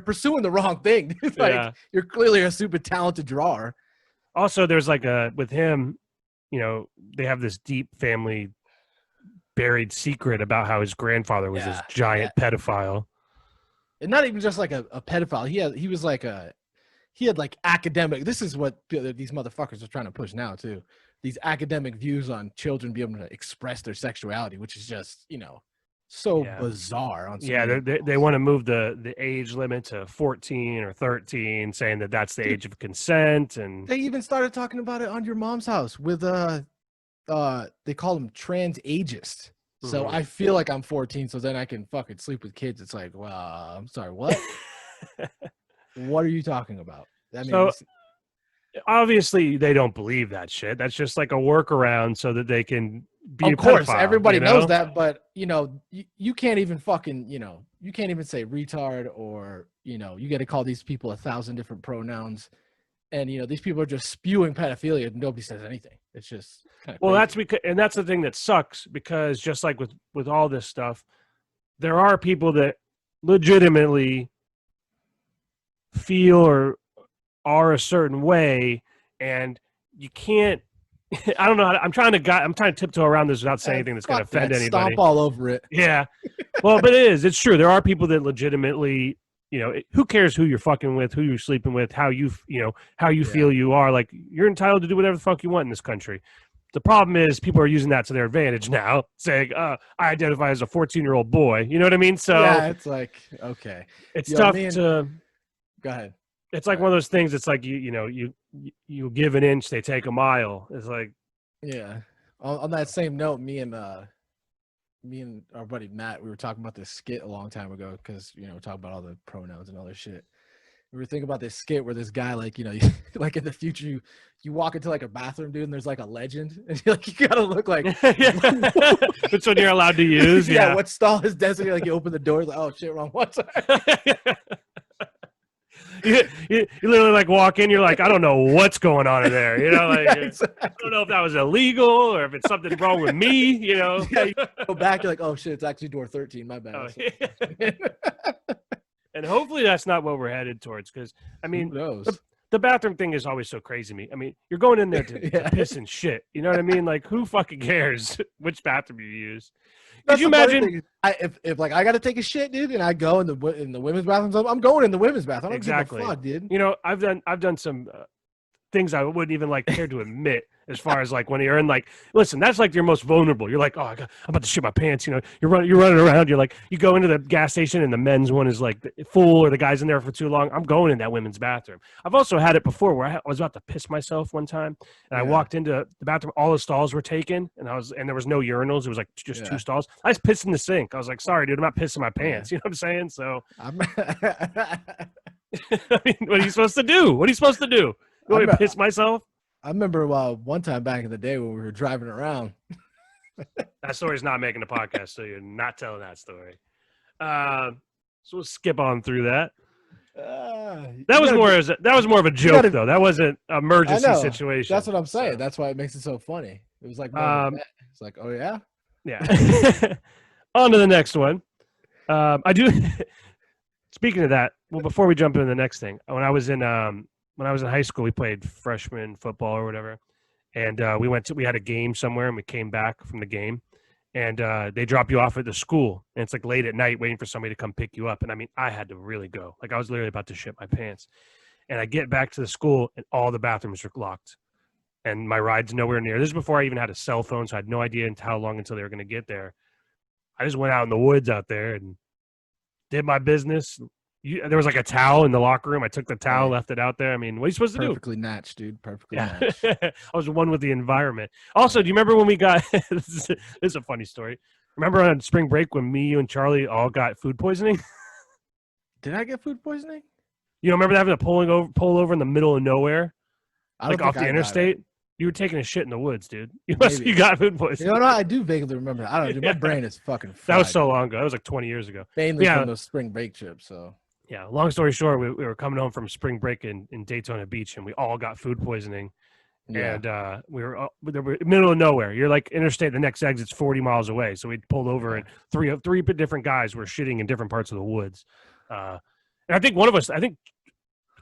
S2: pursuing the wrong thing. Like you're clearly a super talented drawer.
S1: Also, there's like with him, they have this deep family buried secret about how his grandfather was this giant pedophile.
S2: And not even just like a pedophile. He had like academic. This is what these motherfuckers are trying to push now too. These academic views on children being able to express their sexuality, which is just, so bizarre. On
S1: they want to move the age limit to 14 or 13, saying that that's the age of consent. And
S2: they even started talking about it on Your Mom's House with they call them trans ageist. So I feel like I'm 14, so then I can fucking sleep with kids. It's like, well, I'm sorry, what? What are you talking about?
S1: Obviously they don't believe that shit. That's just like a workaround so that they can be
S2: of course
S1: pedophile,
S2: everybody knows that, but you can't even fucking you can't even say retard, or you got to call these people 1,000 different pronouns, and these people are just spewing pedophilia and nobody says anything. It's just kind of crazy.
S1: That's because, and that's the thing that sucks, because just like with all this stuff, there are people that legitimately feel or are a certain way, and you can't. I don't know. I'm trying to tiptoe around this without saying anything that's going to offend anybody.
S2: Stomp all over it.
S1: Yeah. Well, but it's true. There are people that legitimately, who cares who you're fucking with, who you're sleeping with, how you feel you are. Like, you're entitled to do whatever the fuck you want in this country. The problem is people are using that to their advantage now, saying, I identify as a 14-year-old boy. You know what I mean? So
S2: yeah, it's like, okay.
S1: It's tough to.
S2: Go ahead.
S1: It's like one of those things. It's like you give an inch, they take a mile. It's like,
S2: yeah. On that same note, me and our buddy Matt, we were talking about this skit a long time ago, because we're talking about all the pronouns and all this shit. We were thinking about this skit where this guy, like like in the future, you walk into like a bathroom, dude, and there's like a legend, and you gotta look like
S1: which one you're allowed to use.
S2: Yeah, what stall is designated? Like you open the door, like, oh shit, wrong one.
S1: You literally like walk in, you're like, I don't know what's going on in there, like
S2: exactly.
S1: I don't know if that was illegal or if it's something wrong with me,
S2: Yeah, you go back, you're like, oh shit, it's actually door 13, my bad.
S1: Oh, yeah. And hopefully that's not what we're headed towards, because I mean, the bathroom thing is always so crazy to me. I mean, you're going in there to piss and shit, you know what I mean? Like, who fucking cares which bathroom you use? Could you imagine
S2: if like I got to take a shit, dude, and I go in the women's bathrooms? I'm going in the women's bathroom. I don't
S1: exactly.
S2: give a fuck, dude.
S1: I've done some things I wouldn't even like care to admit, as far as like when you're in, like, listen, that's like your most vulnerable. You're like, I'm about to shit my pants. You're running around. You're like, you go into the gas station and the men's one is like full, or the guy's in there for too long. I'm going in that women's bathroom. I've also had it before where I was about to piss myself one time, and I walked into the bathroom. All the stalls were taken, and there was no urinals. It was like just two stalls. I just pissed in the sink. I was like, sorry, dude, I'm not pissing my pants. You know what I'm saying? So, I mean, what are you supposed to do? You want me to piss myself?
S2: I remember one time back in the day when we were driving around.
S1: That story's not making the podcast, so you're not telling that story. So we'll skip on through that. That was more of a joke, though. That wasn't an emergency situation.
S2: That's what I'm saying. So. That's why it makes it so funny. It was like, it's like, oh yeah,
S1: yeah. On to the next one. I do. Speaking of that, well, before we jump into the next thing, when I was in high school, we played freshman football or whatever, and we had a game somewhere, and we came back from the game, and they drop you off at the school, and it's like late at night waiting for somebody to come pick you up. And I mean, I had to really go. Like, I was literally about to shit my pants. And I get back to the school, and all the bathrooms are locked, and my ride's nowhere near. This is before I even had a cell phone, so I had no idea how long until they were going to get there. I just went out in the woods out there and did my business. There was like a towel in the locker room. I took the towel, left it out there. I mean, what are you supposed to do?
S2: Perfectly matched, dude. Perfectly matched.
S1: I was one with the environment. Also, do you remember when we got this is a funny story. Remember on spring break when me, you, and Charlie all got food poisoning?
S2: Did I get food poisoning?
S1: You remember having to pull over in the middle of nowhere? Like off the interstate? You were taking a shit in the woods, dude. You got food poisoning.
S2: You know what? I do vaguely remember that. I don't know, dude. My brain is fucking fried.
S1: That was so long ago. That was like 20 years ago.
S2: Mainly from those spring break trips, so.
S1: Yeah, long story short, we were coming home from spring break in Daytona Beach, and we all got food poisoning. Yeah. And we were middle of nowhere. You're like interstate, the next exit's 40 miles away. So we pulled over, and three different guys were shitting in different parts of the woods. And I think one of us, I think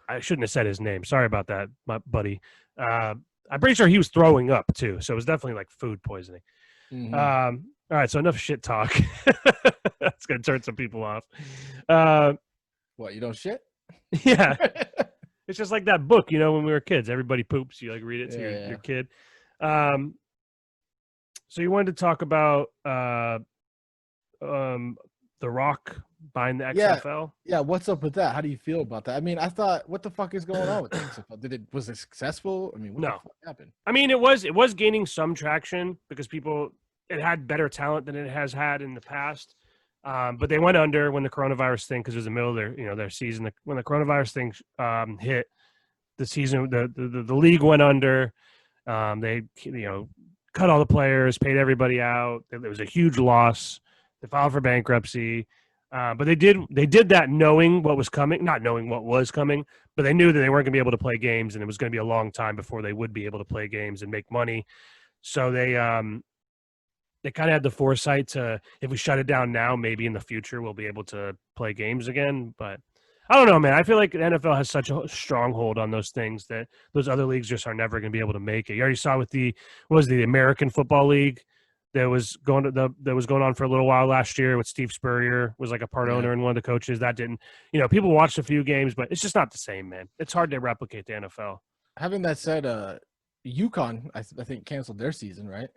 S1: I shouldn't have said his name. Sorry about that, my buddy. I'm pretty sure he was throwing up too. So it was definitely like food poisoning.
S2: Mhm.
S1: All right. So enough shit talk. That's going to turn some people off.
S2: What, you don't shit?
S1: Yeah. It's just like that book, when we were kids, everybody poops. You like read it to
S2: Yeah.
S1: your kid. So you wanted to talk about The Rock buying the XFL?
S2: Yeah, what's up with that? How do you feel about that? I mean, I thought, what the fuck is going on with the XFL? Was it successful? I mean, what the fuck happened?
S1: I mean, it was gaining some traction because it had better talent than it has had in the past. But they went under when the coronavirus thing, because it was the middle of their season. When the coronavirus thing hit, the season, the league went under. They cut all the players, paid everybody out. There was a huge loss. They filed for bankruptcy. But they did that knowing what was coming, not knowing what was coming, but they knew that they weren't going to be able to play games, and it was going to be a long time before they would be able to play games and make money. So they kind of had the foresight to, if we shut it down now, maybe in the future we'll be able to play games again. But I don't know, man. I feel like the NFL has such a stronghold on those things that those other leagues just are never going to be able to make it. You already saw with the American Football League that was going on for a little while last year with Steve Spurrier was like a part owner and one of the coaches. That didn't, people watched a few games, but it's just not the same, man. It's hard to replicate the NFL.
S2: Having that said, UConn, I think canceled their season, right?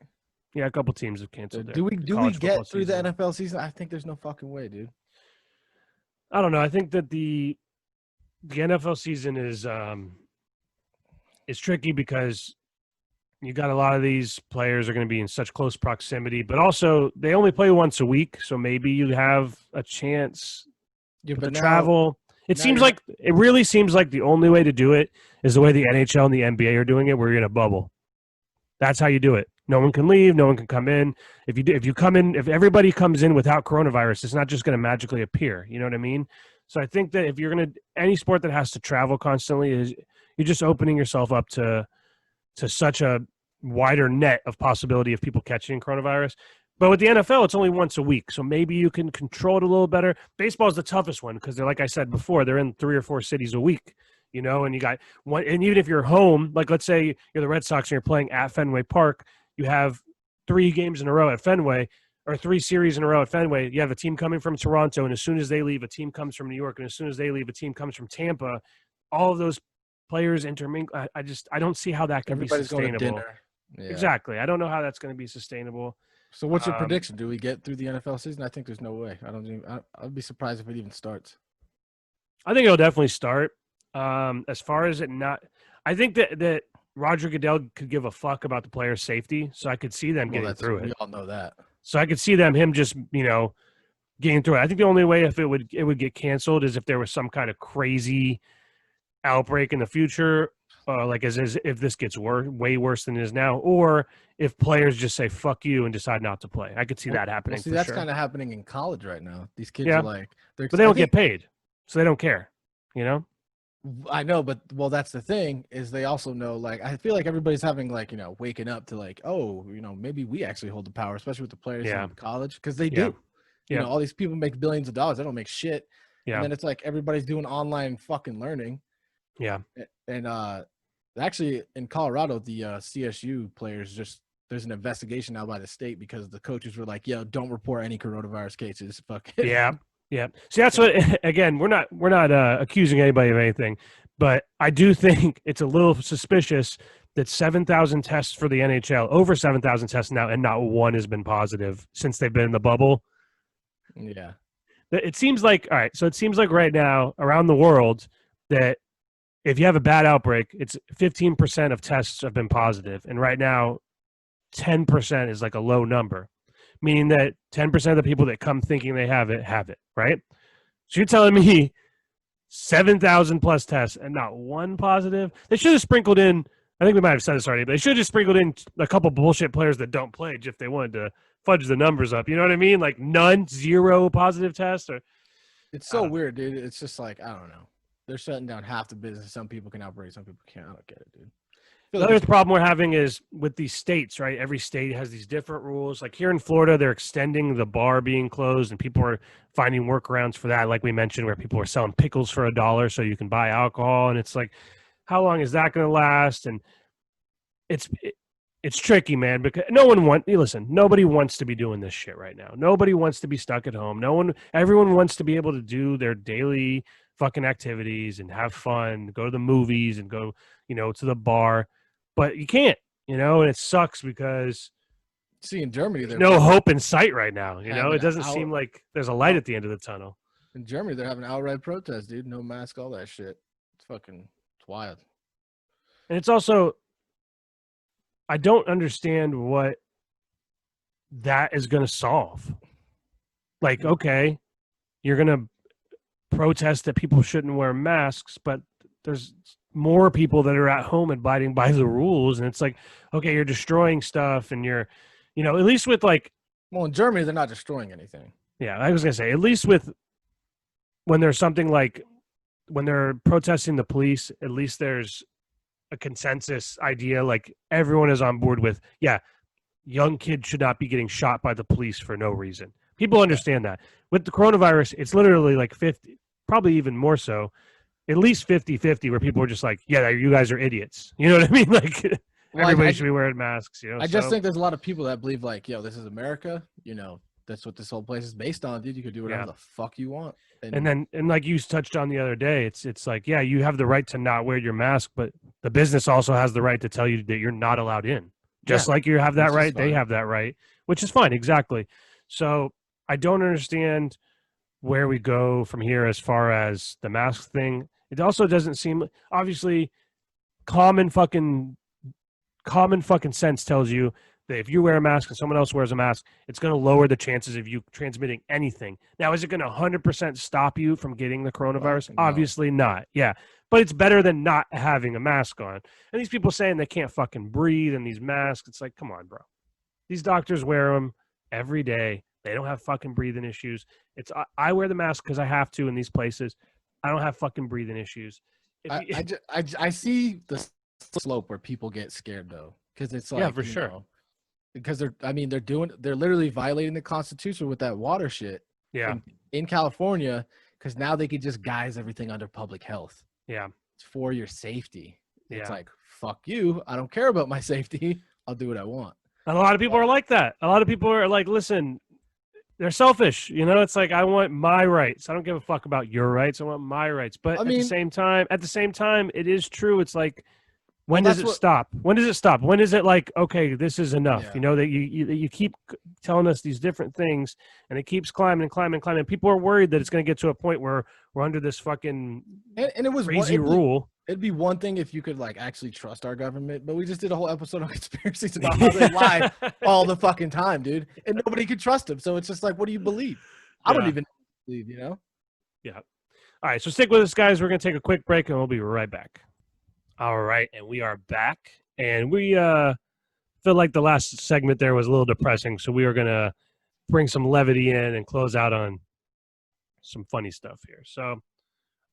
S1: Yeah, a couple teams have canceled.
S2: Do we get through the NFL season? I think there's no fucking way, dude.
S1: I don't know. I think that the NFL season is tricky because you got a lot of these players are going to be in such close proximity, but also they only play once a week, so maybe you have a chance to travel. It really seems like the only way to do it is the way the NHL and the NBA are doing it, where you're in a bubble. That's how you do it. No one can leave. No one can come in. If everybody comes in without coronavirus, it's not just going to magically appear. You know what I mean? So I think that if you're going to, any sport that has to travel constantly, you're just opening yourself up to such a wider net of possibility of people catching coronavirus. But with the NFL, it's only once a week, so maybe you can control it a little better. Baseball is the toughest one because they're, like I said before, they're in 3 or 4 cities a week. And you got one, and even if you're home, like let's say you're the Red Sox and you're playing at Fenway Park, you have 3 games in a row at Fenway, or 3 series in a row at Fenway. You have a team coming from Toronto, and as soon as they leave, a team comes from New York, and as soon as they leave, a team comes from Tampa. All of those players intermingle. I don't see how that can be sustainable.
S2: Going to dinner. Yeah.
S1: Exactly. I don't know how that's going to be sustainable.
S2: So what's your prediction? Do we get through the NFL season? I think there's no way. I'd be surprised if it even starts.
S1: I think it'll definitely start. As far as I think that Roger Goodell could give a fuck about the players' safety, so I could see them getting through it.
S2: We all know that.
S1: So I could see him just getting through it. I think the only way if it would get canceled is if there was some kind of crazy outbreak in the future, like as if this gets way worse than it is now, or if players just say fuck you and decide not to play. I could see that happening.
S2: See, that's kind of happening in college right now. These kids are like,
S1: but they don't get paid, so they don't care.
S2: I know, but that's the thing is they also know, like, I feel like everybody's having waking up to like, oh, maybe we actually hold the power, especially with the players in college, because they do. All these people make billions of dollars. They don't make shit. And then it's like everybody's doing online fucking learning.
S1: Yeah.
S2: And actually in Colorado, the CSU players there's an investigation now by the state because the coaches were like, yo, don't report any coronavirus cases. Fuck it.
S1: Yeah. Yeah. See, that's what, again, we're not accusing anybody of anything, but I do think it's a little suspicious that 7,000 tests for the NHL, over 7,000 tests now, and not one has been positive since they've been in the bubble.
S2: Yeah.
S1: It seems like, all right, so it seems like right now around the world that if you have a bad outbreak, it's 15% of tests have been positive. And right now, 10% is like a low number, meaning that 10% of the people that come thinking they have it, right? So you're telling me 7,000 plus tests and not one positive? They should have sprinkled in, I think we might have said this already, but they should have just sprinkled in a couple bullshit players that don't play if they wanted to fudge the numbers up. You know what I mean? Like none, 0 positive tests.
S2: It's so weird, dude. It's just like, I don't know. They're shutting down half the business. Some people can operate, some people can't. I don't get it, dude. feel
S1: The
S2: like
S1: other problem we're having is with these states, right? Every state has these different rules. Like here in Florida, they're extending the bar being closed, and people are finding workarounds for that. Like we mentioned, where people are selling pickles for $1 so you can buy alcohol, and it's like, how long is that going to last? And it's tricky, man, because nobody wants to be doing this shit right now. Nobody wants to be stuck at home. Everyone wants to be able to do their daily fucking activities and have fun, go to the movies and go, to the bar, but you can't, and it sucks because
S2: see in Germany,
S1: there's no hope in sight right now. It doesn't
S2: having
S1: seem like there's a light at the end of the tunnel.
S2: in Germany they're having outright protests, dude. No mask, all that shit. It's wild.
S1: And it's also, I don't understand what that is going to solve. Like, okay, you're going to protest that people shouldn't wear masks, but there's more people that are at home abiding by the rules. And it's like, okay, you're destroying stuff and you're, at least with like.
S2: Well, in Germany, they're not destroying anything.
S1: Yeah, I was going to say, at least with when there's something like when they're protesting the police, at least there's a consensus idea, like everyone is on board with, yeah, young kids should not be getting shot by the police for no reason. People understand that. With the coronavirus, it's literally like 50, probably even more so, at least 50-50, where people are just like, yeah, you guys are idiots. You know what I mean? Like, everybody should be wearing masks.
S2: I just think there's a lot of people that believe like, this is America. That's what this whole place is based on, dude. You could do whatever the fuck you want.
S1: And like you touched on the other day, it's like, yeah, you have the right to not wear your mask, but the business also has the right to tell you that you're not allowed in. Just like you have that right, they have that right, which is fine. Exactly. So I don't understand where we go from here as far as the mask thing. It also doesn't seem, obviously, common fucking sense tells you that if you wear a mask and someone else wears a mask, it's going to lower the chances of you transmitting anything. Now, is it going to 100% stop you from getting the coronavirus?
S2: No.
S1: Obviously not. Yeah. But it's better than not having a mask on. And these people saying they can't fucking breathe in these masks, it's like, come on, bro. These doctors wear them every day. They don't have fucking breathing issues. I wear the mask because I have to in these places. I don't have fucking breathing issues.
S2: I see the slope where people get scared though, because it's like,
S1: yeah, for sure.
S2: Because they're literally violating the Constitution with that water shit.
S1: Yeah.
S2: In California, because now they could just guise everything under public health.
S1: Yeah.
S2: It's for your safety.
S1: Yeah.
S2: It's like, fuck you. I don't care about my safety. I'll do what I want.
S1: And a lot of people are like that. A lot of people are like, listen, they're selfish. It's like, I want my rights. I don't give a fuck about your rights. I want my rights. But at the same time, it is true. It's like, when does it stop? When does it stop? When is it like, okay, this is enough?
S2: Yeah.
S1: That you keep telling us these different things, and it keeps climbing and climbing and climbing. People are worried that it's going to get to a point where we're under this fucking
S2: and it was
S1: crazy rule.
S2: It'd be one thing if you could like actually trust our government, but we just did a whole episode on conspiracies about how they lie all the fucking time, dude, and nobody could trust them. So it's just like, what do you believe? I don't even believe, Yeah.
S1: All right, so stick with us, guys. We're going to take a quick break, and we'll be right back. All right, and we are back, and we feel like the last segment there was a little depressing, so we are going to bring some levity in and close out on some funny stuff here. So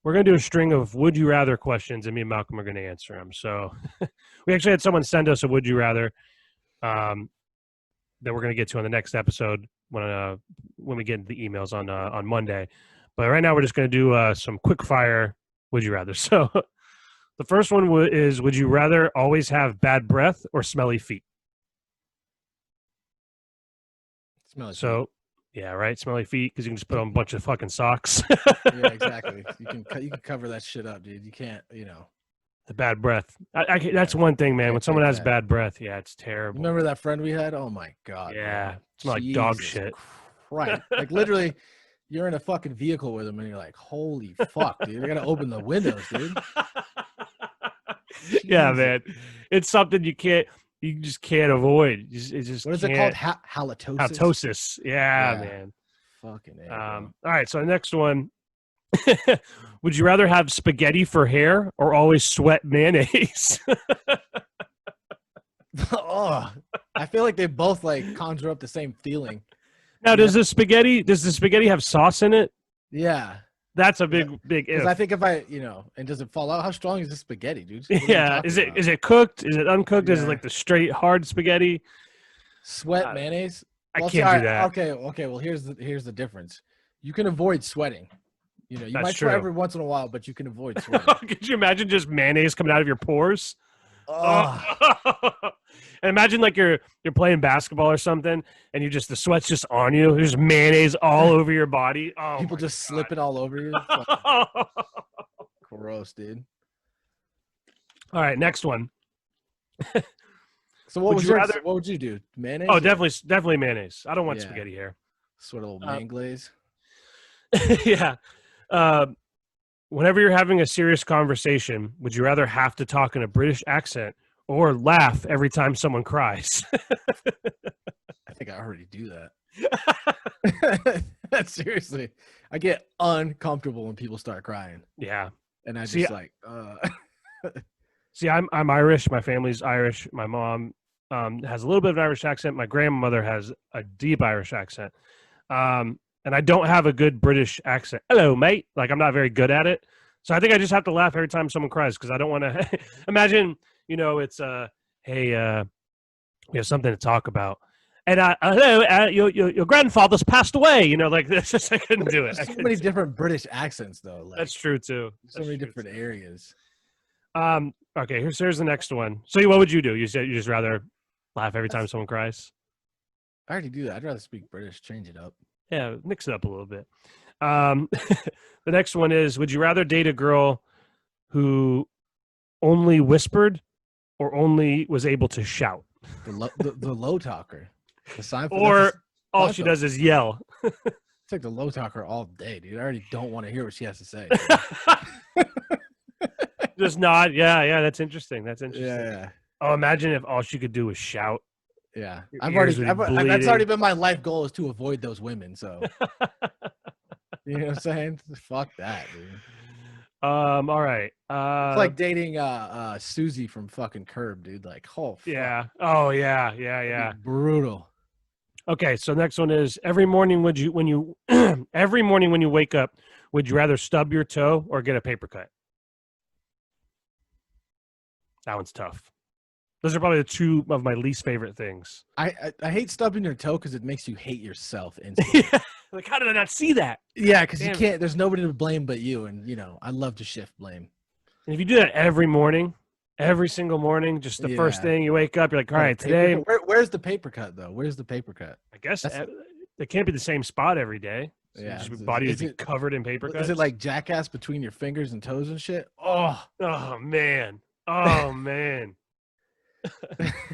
S1: we're going to do a string of would you rather questions, and me and Malcolm are going to answer them. So we actually had someone send us a would you rather that we're going to get to on the next episode when we get the emails on Monday. But right now we're just going to do some quick fire would you rather. So the first one is, would you rather always have bad breath or smelly feet?
S2: Smelly
S1: feet. Yeah, right. Smelly feet, because you can just put on a bunch of fucking socks.
S2: Yeah, exactly. You can cover that shit up, dude. You can't,
S1: The bad breath. That's one thing, man. When someone has bad breath, yeah, it's terrible.
S2: Remember that friend we had? Oh my god.
S1: Yeah, it's like dog shit.
S2: Right. Like literally, you're in a fucking vehicle with him, and you're like, holy fuck, dude. I gotta open the windows, dude.
S1: Yeah, man. It's something you just can't avoid. It's just
S2: what is it called? Halitosis.
S1: Halitosis. Yeah, man.
S2: Fucking
S1: all right, so the next one. Would you rather have spaghetti for hair or always sweat mayonnaise?
S2: Oh, I feel like they both like conjure up the same feeling.
S1: Now, does the spaghetti have sauce in it?
S2: Yeah.
S1: That's a big
S2: Because
S1: if.
S2: I think if I, and does it fall out? How strong is this spaghetti, dude? What are we
S1: Yeah.
S2: talking
S1: Is it
S2: about?
S1: is it cooked? Is it uncooked? Is it
S2: Yeah.
S1: like the straight hard spaghetti?
S2: Sweat mayonnaise?
S1: I
S2: Well,
S1: can't
S2: all
S1: do
S2: right,
S1: that.
S2: okay. Well, here's the difference. You can avoid sweating. You
S1: That's
S2: might sweat
S1: true.
S2: every once in a while, but you can avoid sweating.
S1: Could you imagine just mayonnaise coming out of your pores?
S2: Oh,
S1: And imagine like you're playing basketball or something, and the sweat's just on you. There's mayonnaise all over your body. Oh,
S2: people
S1: my
S2: just
S1: God.
S2: slipping all over you. Fuck,
S1: All
S2: gross, dude.
S1: right, next one.
S2: So what
S1: Would
S2: was
S1: you
S2: your?
S1: rather-
S2: What would you do? Mayonnaise?
S1: Oh,
S2: or
S1: definitely mayonnaise. I don't want
S2: Yeah.
S1: spaghetti here.
S2: Sort of little
S1: Uh,
S2: man glaze.
S1: Yeah. Whenever you're having a serious conversation, would you rather have to talk in a British accent or laugh every time someone cries?
S2: I think I already do that. Seriously, I get uncomfortable when people start crying,
S1: Yeah.
S2: and I
S1: See,
S2: just like.
S1: See, I'm Irish. My family's Irish. My mom has a little bit of an Irish accent. My grandmother has a deep Irish accent. And I don't have a good British accent. Hello, mate. Like, I'm not very good at it. So I think I just have to laugh every time someone cries because I don't want to imagine, it's hey, we have something to talk about. And hello, your grandfather's passed away. Like this. I couldn't do it.
S2: There's so many different British accents, though. Like,
S1: That's true too.
S2: so many different areas.
S1: Okay, here's the next one. So what would you do? You said you just rather laugh every time someone cries?
S2: I already do that. I'd rather speak British. Change it up.
S1: Yeah, mix it up a little bit. The next one is, would you rather date a girl who only whispered or only was able to shout?
S2: The low talker. The Seinfeld,
S1: Or all
S2: Seinfeld.
S1: she does is yell.
S2: It's like the low talker all day, dude. I already don't want to hear what she has to say.
S1: Just nod. Yeah, that's interesting. That's interesting.
S2: Yeah.
S1: Oh, imagine if all she could do was shout.
S2: Yeah.
S1: Your ears would be
S2: That's
S1: bleeding.
S2: already been my life goal, is to avoid those women. So you know what I'm saying? Fuck that, dude.
S1: All right.
S2: It's like dating Susie from fucking Curb, dude. Like, oh fuck.
S1: Yeah. Oh yeah.
S2: That'd be brutal.
S1: Okay, so next one is, every morning when you every morning when you wake up, would you rather stub your toe or get a paper cut? That one's tough. Those are probably the two of my least favorite things.
S2: I hate stubbing your toe because it makes you hate yourself instantly.
S1: Yeah. Like, how did I not see that?
S2: Yeah, because you
S1: Damn.
S2: can't. There's nobody to blame but you, and I love to shift blame.
S1: And if you do that every morning, every single morning, just the first
S2: Yeah.
S1: thing you wake up, you're like, all right, today,
S2: Where's the paper cut though? Where's the paper cut?
S1: I guess
S2: That's-
S1: it can't be the same spot every day. So
S2: Yeah,
S1: your
S2: is
S1: body would be
S2: it-
S1: covered in paper cuts.
S2: Is it like Jackass between your fingers and toes and shit?
S1: oh man, oh man.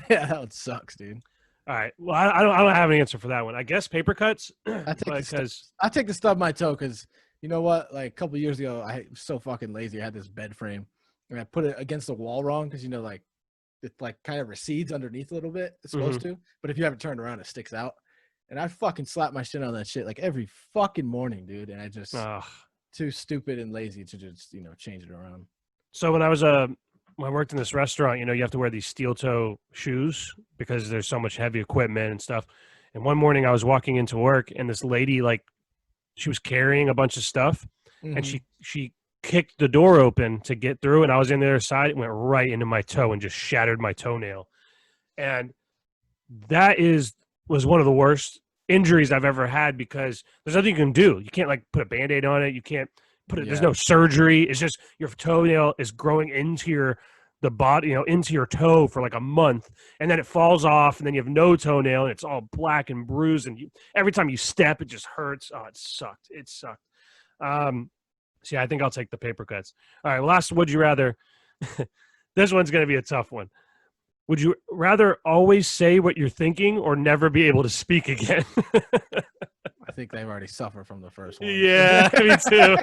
S2: Yeah, that one sucks, dude.
S1: All right. Well, I don't have an answer for that one. I guess paper cuts.
S2: I
S1: because
S2: take the stub my toe because you know what? Like a couple of years ago, I was so fucking lazy. I had this bed frame and I put it against the wall wrong because like it like kind of recedes underneath a little bit. It's supposed to, but if you have it turned around, it sticks out. And I fucking slap my shit on that shit like every fucking morning, dude. And I just too stupid and lazy to just change it around.
S1: So when I worked in this restaurant, you have to wear these steel toe shoes because there's so much heavy equipment and stuff. And one morning I was walking into work and this lady, like, she was carrying a bunch of stuff and she kicked the door open to get through, and I was in the other side. It went right into my toe and just shattered my toenail. And that was one of the worst injuries I've ever had because there's nothing you can do. You can't like put a Band-Aid on it. You can't put it. There's no surgery. It's just your toenail is growing into the body, into your toe for like a month, and then it falls off, and then you have no toenail, and it's all black and bruised, and every time you step, it just hurts. Oh, it sucked. It sucked. So yeah, I think I'll take the paper cuts. All right, last would you rather. This one's going to be a tough one. Would you rather always say what you're thinking or never be able to speak again?
S2: I think they've already suffered from the first one.
S1: Yeah, me too.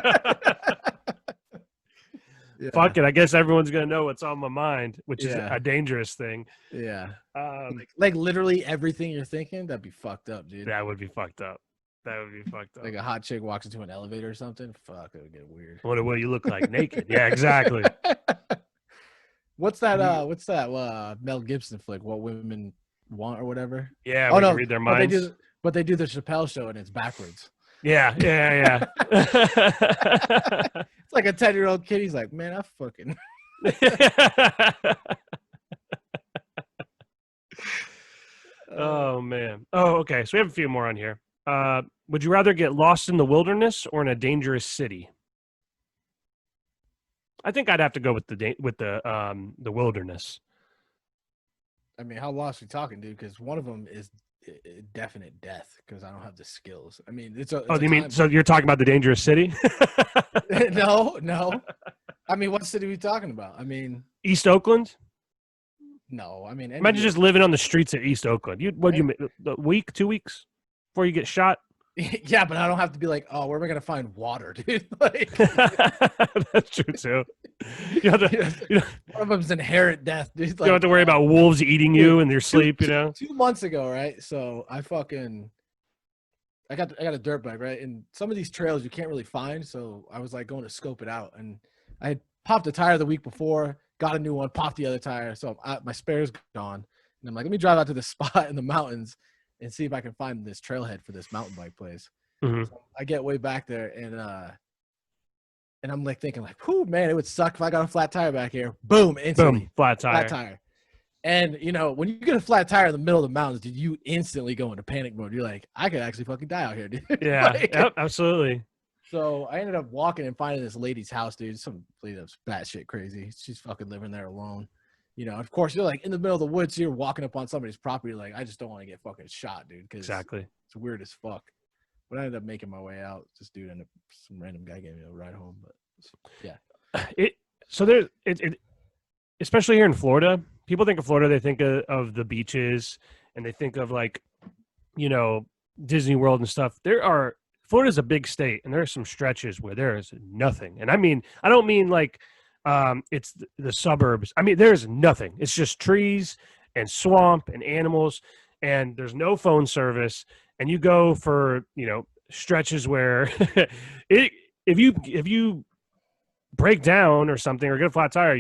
S2: Yeah.
S1: Fuck it. I guess everyone's going to know what's on my mind, which is
S2: Yeah.
S1: a dangerous thing.
S2: Yeah.
S1: Um,
S2: Like literally everything you're thinking, that'd be fucked up, dude.
S1: that would be fucked up. That would be fucked up.
S2: Like a hot chick walks into an elevator or something. Fuck, it would get weird.
S1: What will you look like naked? Yeah, exactly.
S2: What's that Mel Gibson flick? What Women Want or whatever?
S1: Yeah,
S2: Oh
S1: we
S2: no,
S1: can read their minds.
S2: But they do the Chappelle show and it's backwards.
S1: Yeah.
S2: It's like a 10-year-old kid. He's like, man, I fucking.
S1: Oh man. Oh, okay. So we have a few more on here. Would you rather get lost in the wilderness or in a dangerous city? I think I'd have to go with the wilderness.
S2: I mean, how lost are we talking, dude? Because one of them is definite death because I don't have the skills. I mean, it's
S1: Oh, you mean so you're talking about the dangerous city?
S2: No. I mean, what city are we talking about? I mean,
S1: East Oakland?
S2: no. I mean,
S1: Imagine just living on the streets of East Oakland. A week, 2 weeks before you get shot?
S2: Yeah, but I don't have to be like, oh, where am I gonna find water, dude? Like,
S1: that's true too. One
S2: of them's inherent death, dude.
S1: You don't have to worry about wolves eating you in your sleep.
S2: 2 months ago, right? So I got a dirt bike, right? And some of these trails you can't really find, so I was like going to scope it out, and I had popped a tire the week before, got a new one, popped the other tire, so my spare's gone, and I'm like, let me drive out to this spot in the mountains and see if I can find this trailhead for this mountain bike place.
S1: Mm-hmm.
S2: So I get way back there, and I'm like thinking like, whew, man, it would suck if I got a flat tire back here. Boom, instantly.
S1: Boom, flat tire.
S2: And, when you get a flat tire in the middle of the mountains, dude, you instantly go into panic mode. You're like, I could actually fucking die out here, dude.
S1: Yeah,
S2: Like,
S1: absolutely.
S2: So I ended up walking and finding this lady's house, dude. Some lady that's batshit crazy. She's fucking living there alone. Of course, you're like in the middle of the woods. You're walking up on somebody's property. Like, I just don't want to get fucking shot, dude. Because
S1: exactly,
S2: it's weird as fuck. But I ended up making my way out. This dude ended up, some random guy gave me a ride home. But yeah,
S1: especially here in Florida, people think of Florida. They think of the beaches and they think of like, Disney World and stuff. Florida's a big state, and there are some stretches where there is nothing. And I don't mean like it's the suburbs. I mean, there's nothing. It's just trees and swamp and animals, and there's no phone service. And you go for, stretches where if you break down or something or get a flat tire,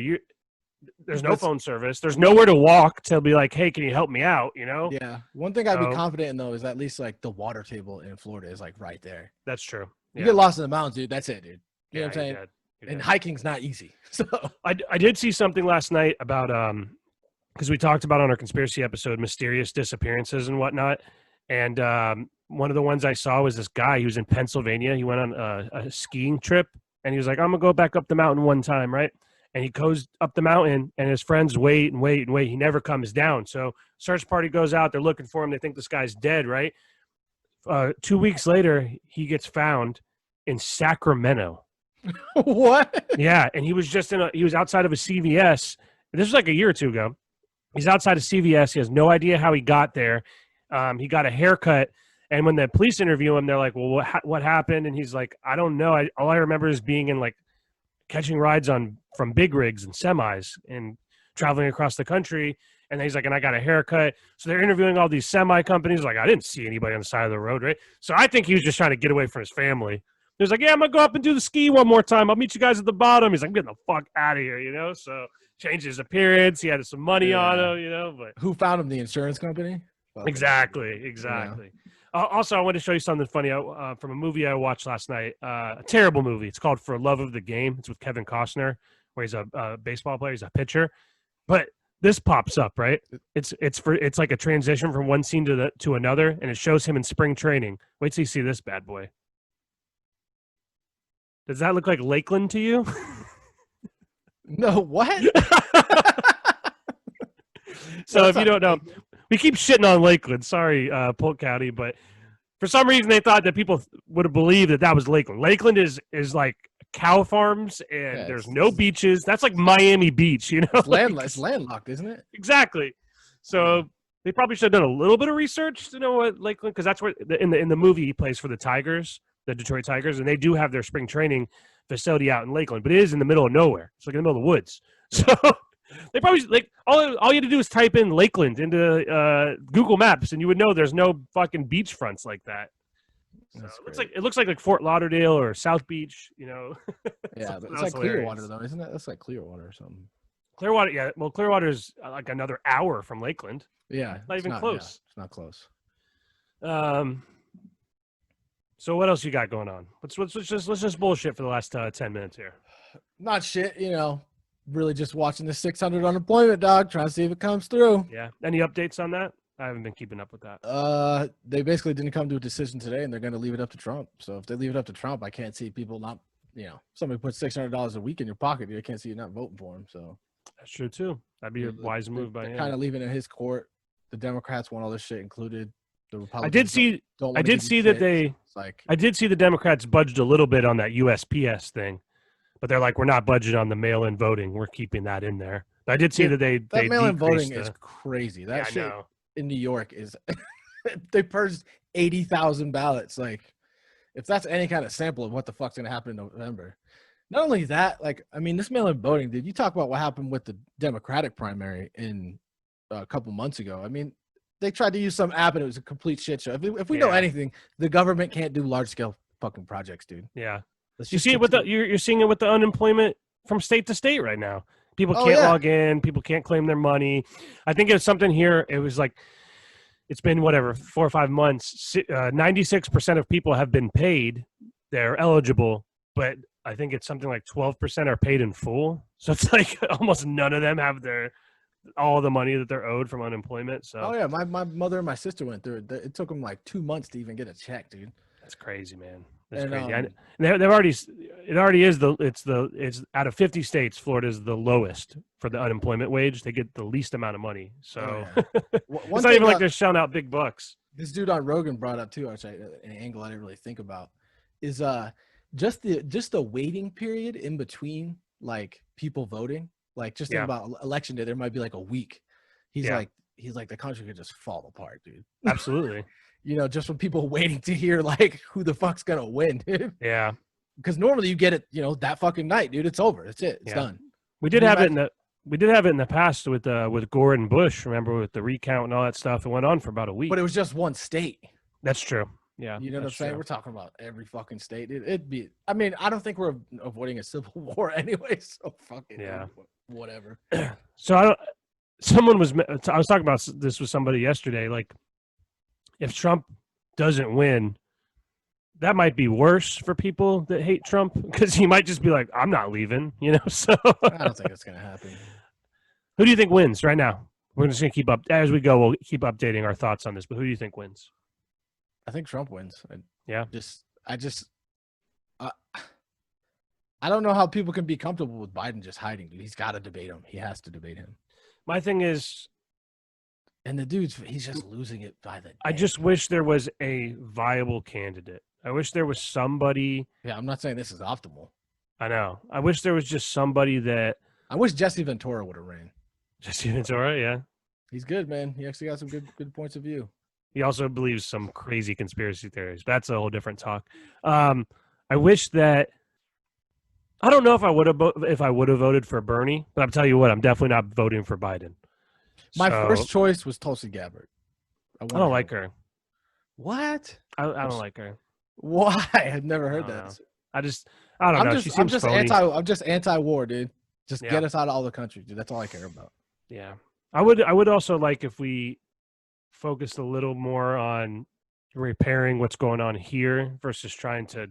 S1: there's no phone service. There's nowhere to walk to be like, hey, can you help me out?
S2: Yeah. One thing I'd be confident in though is at least like the water table in Florida is like right there.
S1: That's true.
S2: You get lost in the mountains, dude. That's it, dude. You know what I'm saying? And hiking's not easy. So
S1: I did see something last night about because we talked about on our conspiracy episode mysterious disappearances and whatnot. And one of the ones I saw was this guy. He was in Pennsylvania. He went on a skiing trip, and he was like, I'm gonna go back up the mountain one time, right? And he goes up the mountain, and his friends wait and wait and wait. He never comes down. So search party goes out. They're looking for him. They think this guy's dead, right? 2 weeks later, he gets found in Sacramento.
S2: What?
S1: Yeah, and he was he was outside of a CVS. This was like a year or two ago. He's outside of CVS. He has no idea how he got there. He got a haircut, and when the police interview him, they're like, well, what happened? And he's like, I don't know. All I remember is being in like catching rides from big rigs and semis and traveling across the country. And he's like, and I got a haircut. So they're interviewing all these semi companies. Like, I didn't see anybody on the side of the road, right? So I think he was just trying to get away from his family. He was like, yeah, I'm going to go up and do the ski one more time. I'll meet you guys at the bottom. He's like, I'm getting the fuck out of here, So changed his appearance. He had some money on him, But
S2: who found him? The insurance company?
S1: Exactly. Yeah. Also, I want to show you something funny from a movie I watched last night. A terrible movie. It's called For Love of the Game. It's with Kevin Costner, where he's a baseball player. He's a pitcher. But this pops up, right? It's like a transition from one scene to another, and it shows him in spring training. Wait till you see this bad boy. Does that look like Lakeland to you?
S2: No, what?
S1: So if you don't know, we keep shitting on Lakeland. Sorry, Polk County, but for some reason they thought that people would have believed that was Lakeland. Lakeland is like cow farms, and there's no beaches. That's like Miami Beach,
S2: It's landlocked, isn't it?
S1: Exactly. So they probably should have done a little bit of research to know what Lakeland, because that's where in the movie he plays for the Tigers, the Detroit Tigers, and they do have their spring training facility out in Lakeland, but it is in the middle of nowhere. It's like in the middle of the woods. So they probably like all you had to do is type in Lakeland into Google Maps, and you would know there's no fucking beach fronts like that. So it looks like Fort Lauderdale or South Beach,
S2: Yeah, but it's like Clearwater though, isn't it? That's like Clearwater or something.
S1: Clearwater, yeah. Well, Clearwater is like another hour from Lakeland.
S2: Yeah,
S1: not even close.
S2: Yeah, it's not close.
S1: So what else you got going on? Let's just bullshit for the last 10 minutes here.
S2: Not shit, really just watching the 600 unemployment, dog, trying to see if it comes through.
S1: Yeah. Any updates on that? I haven't been keeping up with that.
S2: They basically didn't come to a decision today, and they're going to leave it up to Trump. So if they leave it up to Trump, I can't see people not, somebody puts $600 a week in your pocket, I can't see you not voting for him. So
S1: That's true too. That'd be a wise move by him.
S2: Kind of leaving it in his court. The Democrats want all this shit included. The Republicans
S1: I did see the Democrats budged a little bit on that USPS thing, but they're like, we're not budgeting on the mail-in voting. We're keeping that in there. But I did see that they
S2: mail-in voting is crazy. That shit in New York is they purged 80,000 ballots. Like, if that's any kind of sample of what the fuck's gonna happen in November. Not only that, this mail-in voting, dude, you talk about what happened with the Democratic primary in a couple months ago. They tried to use some app and it was a complete shit show. If we know anything, the government can't do large-scale fucking projects, dude.
S1: Yeah. You see it with you're seeing it with the unemployment from state to state right now. People can't log in. People can't claim their money. I think it's something here. It was like, it's been 4 or 5 months. 96% of people have been paid. They're eligible, but I think it's something like 12% are paid in full. So it's like almost none of them have all the money that they're owed from unemployment. So
S2: my mother and my sister went through it. It took them like 2 months to even get a check, dude.
S1: That's crazy, man. That's crazy. And it already is it's out of 50 states, Florida is the lowest for the unemployment wage. They get the least amount of money. So it's not even like they're shelling out big bucks.
S2: This dude on Rogan brought up too, which an angle I didn't really think about, is just the waiting period in between like people voting. Like, just think about election day, there might be like a week. He's like the country could just fall apart, dude.
S1: Absolutely.
S2: Just from people waiting to hear like who the fuck's gonna win, dude.
S1: Yeah.
S2: Because normally you get it, that fucking night, dude. It's over. That's it. It's done.
S1: We did have it in the past with Gore and Bush. Remember, with the recount and all that stuff, it went on for about a week.
S2: But it was just one state.
S1: That's true. Yeah.
S2: You know what I'm saying? We're talking about every fucking state. It'd be. I don't think we're avoiding a civil war anyway. So fucking whatever.
S1: So I was talking about this with somebody yesterday. Like, if Trump doesn't win, that might be worse for people that hate Trump, because he might just be like, I'm not leaving, So
S2: I don't think it's gonna happen.
S1: Who do you think wins right now? We're just gonna keep up as we go. We'll keep updating our thoughts on this. But who do you think wins?
S2: I think Trump wins. I don't know how people can be comfortable with Biden just hiding, dude. He's got to debate him. He has to debate him.
S1: My thing is,
S2: and the dude's, he's just losing it by the day.
S1: I just wish there was a viable candidate. I wish there was somebody.
S2: Yeah, I'm not saying this is optimal.
S1: I know. I wish there was just somebody that.
S2: I wish Jesse Ventura would have ran.
S1: Jesse Ventura, yeah.
S2: He's good, man. He actually got some good points of view.
S1: He also believes some crazy conspiracy theories. That's a whole different talk. I wish that. I don't know if I would have voted for Bernie, but I'll tell you what, I'm definitely not voting for Biden.
S2: My first choice was Tulsi Gabbard.
S1: I don't like her.
S2: What?
S1: I don't like her.
S2: Why? I've never heard that.
S1: I don't know. She seems phony.
S2: I'm just anti-war, dude. Just get us out of all the country, dude. That's all I care about.
S1: Yeah. I would also like if we focused a little more on repairing what's going on here versus trying to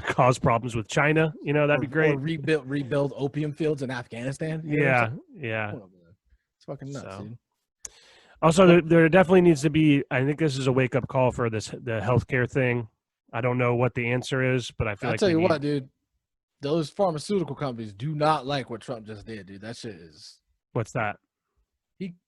S1: cause problems with China. That'd be great.
S2: Or rebuild opium fields in Afghanistan.
S1: Yeah.
S2: It's fucking nuts, dude.
S1: Also, there definitely needs to be. I think this is a wake up call for the healthcare thing. I don't know what the answer is, but I feel
S2: I'll tell you what, dude. Those pharmaceutical companies do not like what Trump just did, dude. That shit is.
S1: What's that?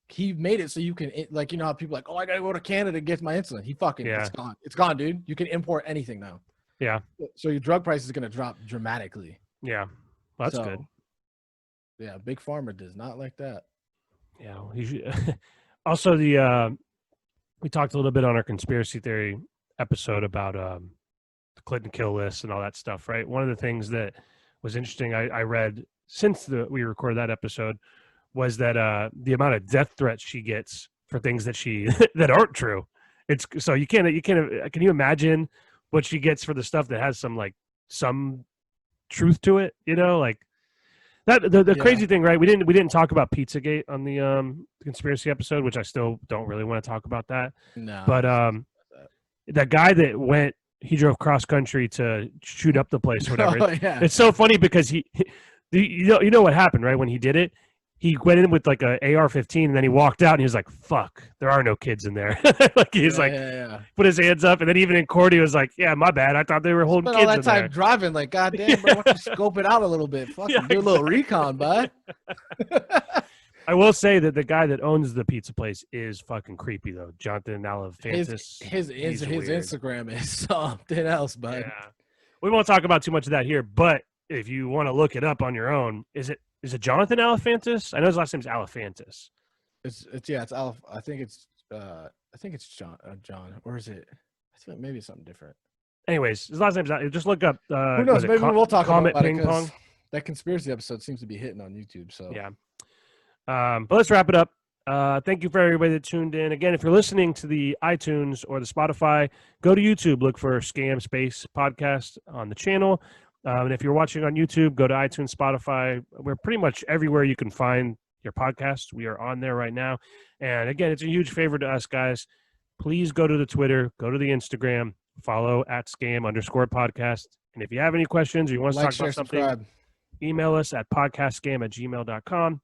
S2: He made it so you can, like, how people are like, oh, I gotta go to Canada to get my insulin. It's gone. It's gone, dude. You can import anything now.
S1: Yeah. So
S2: your drug price is gonna drop dramatically.
S1: Yeah, well, that's good.
S2: Yeah, Big Pharma does not like that.
S1: Yeah. Also, we talked a little bit on our conspiracy theory episode about the Clinton kill list and all that stuff, right? One of the things that was interesting I read since we recorded that episode was that the amount of death threats she gets for things that that aren't true. It's so can you imagine what she gets for the stuff that has some truth to it? Like that. The crazy thing, right? We didn't talk about Pizzagate on the conspiracy episode, which I still don't really want to talk about that.
S2: No,
S1: but that guy that went he drove cross country to shoot up the place or whatever.
S2: Oh, yeah.
S1: It's so funny because you know what happened, right? When he did it, he went in with like a AR-15 and then he walked out and he was like, "Fuck, there are no kids in there." Like he's put his hands up, and then even in court he was like, "Yeah, my bad. I thought they were holding
S2: Spent
S1: kids
S2: all that
S1: in
S2: time
S1: there."
S2: driving, like, goddamn, bro, why don't you scope it out a little bit? Fucking do a little recon, bud.
S1: I will say that the guy that owns the pizza place is fucking creepy though, Jonathan Alafantis.
S2: His Instagram is something else, bud.
S1: Yeah, we won't talk about too much of that here, but if you want to look it up on your own, is it Jonathan Alafantis? I know his last name's Alafantis.
S2: It's Alf. I think it's John. Or is it? I think maybe it's something different.
S1: Anyways, his last name's just look up.
S2: Who knows? Maybe we'll talk
S1: Comet
S2: about
S1: Ping
S2: it,
S1: Pong.
S2: That conspiracy episode seems to be hitting on YouTube. So
S1: Yeah. But let's wrap it up. Thank you for everybody that tuned in. Again, if you're listening to the iTunes or the Spotify, go to YouTube, look for Scam Space Podcast on the channel. And if you're watching on YouTube, go to iTunes, Spotify. We're pretty much everywhere you can find your podcast. We are on there right now. And again, it's a huge favor to us, guys. Please go to the Twitter, go to the Instagram, follow @scam_podcast. And if you have any questions or you want to talk about something,
S2: subscribe.
S1: Email us at podcastscam@gmail.com.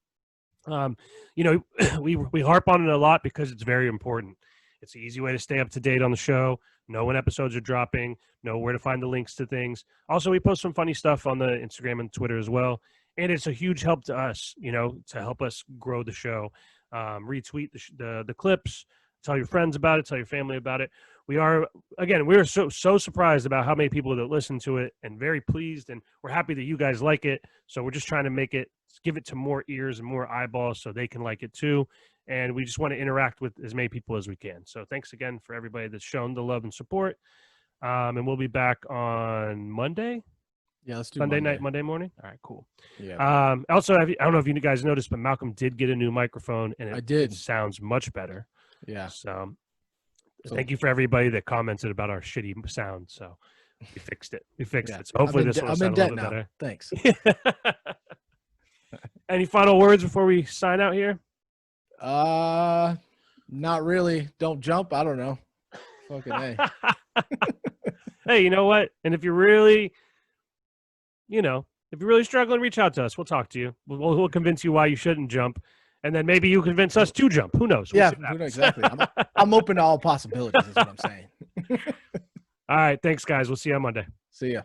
S1: We harp on it a lot because it's very important. It's an easy way to stay up to date on the show, know when episodes are dropping, know where to find the links to things. Also, we post some funny stuff on the Instagram and Twitter as well. And it's a huge help to us, to help us grow the show. Retweet the clips, tell your friends about it, tell your family about it. We're so surprised about how many people that listen to it and very pleased, and we're happy that you guys like it. So we're just trying to give it to more ears and more eyeballs so they can like it too. And we just want to interact with as many people as we can. So thanks again for everybody that's shown the love and support. And we'll be back on Monday.
S2: Yeah, let's do
S1: Sunday night, Monday morning. All right, cool.
S2: Yeah.
S1: Also, I don't know if you guys noticed, but Malcolm did get a new microphone, and
S2: it
S1: sounds much better.
S2: Yeah.
S1: So thank you for everybody that commented about our shitty sound. So we fixed it. So hopefully this will sound a little bit better.
S2: Thanks.
S1: Any final words before we sign out here?
S2: Not really. Don't jump. I don't know. Fucking A.
S1: Hey, you know what? And if you're really, struggling, reach out to us. We'll talk to you. We'll convince you why you shouldn't jump. And then maybe you convince us to jump. Who knows?
S2: Who knows exactly. I'm open to all possibilities is what I'm saying.
S1: All right. Thanks, guys. We'll see you on Monday.
S2: See ya.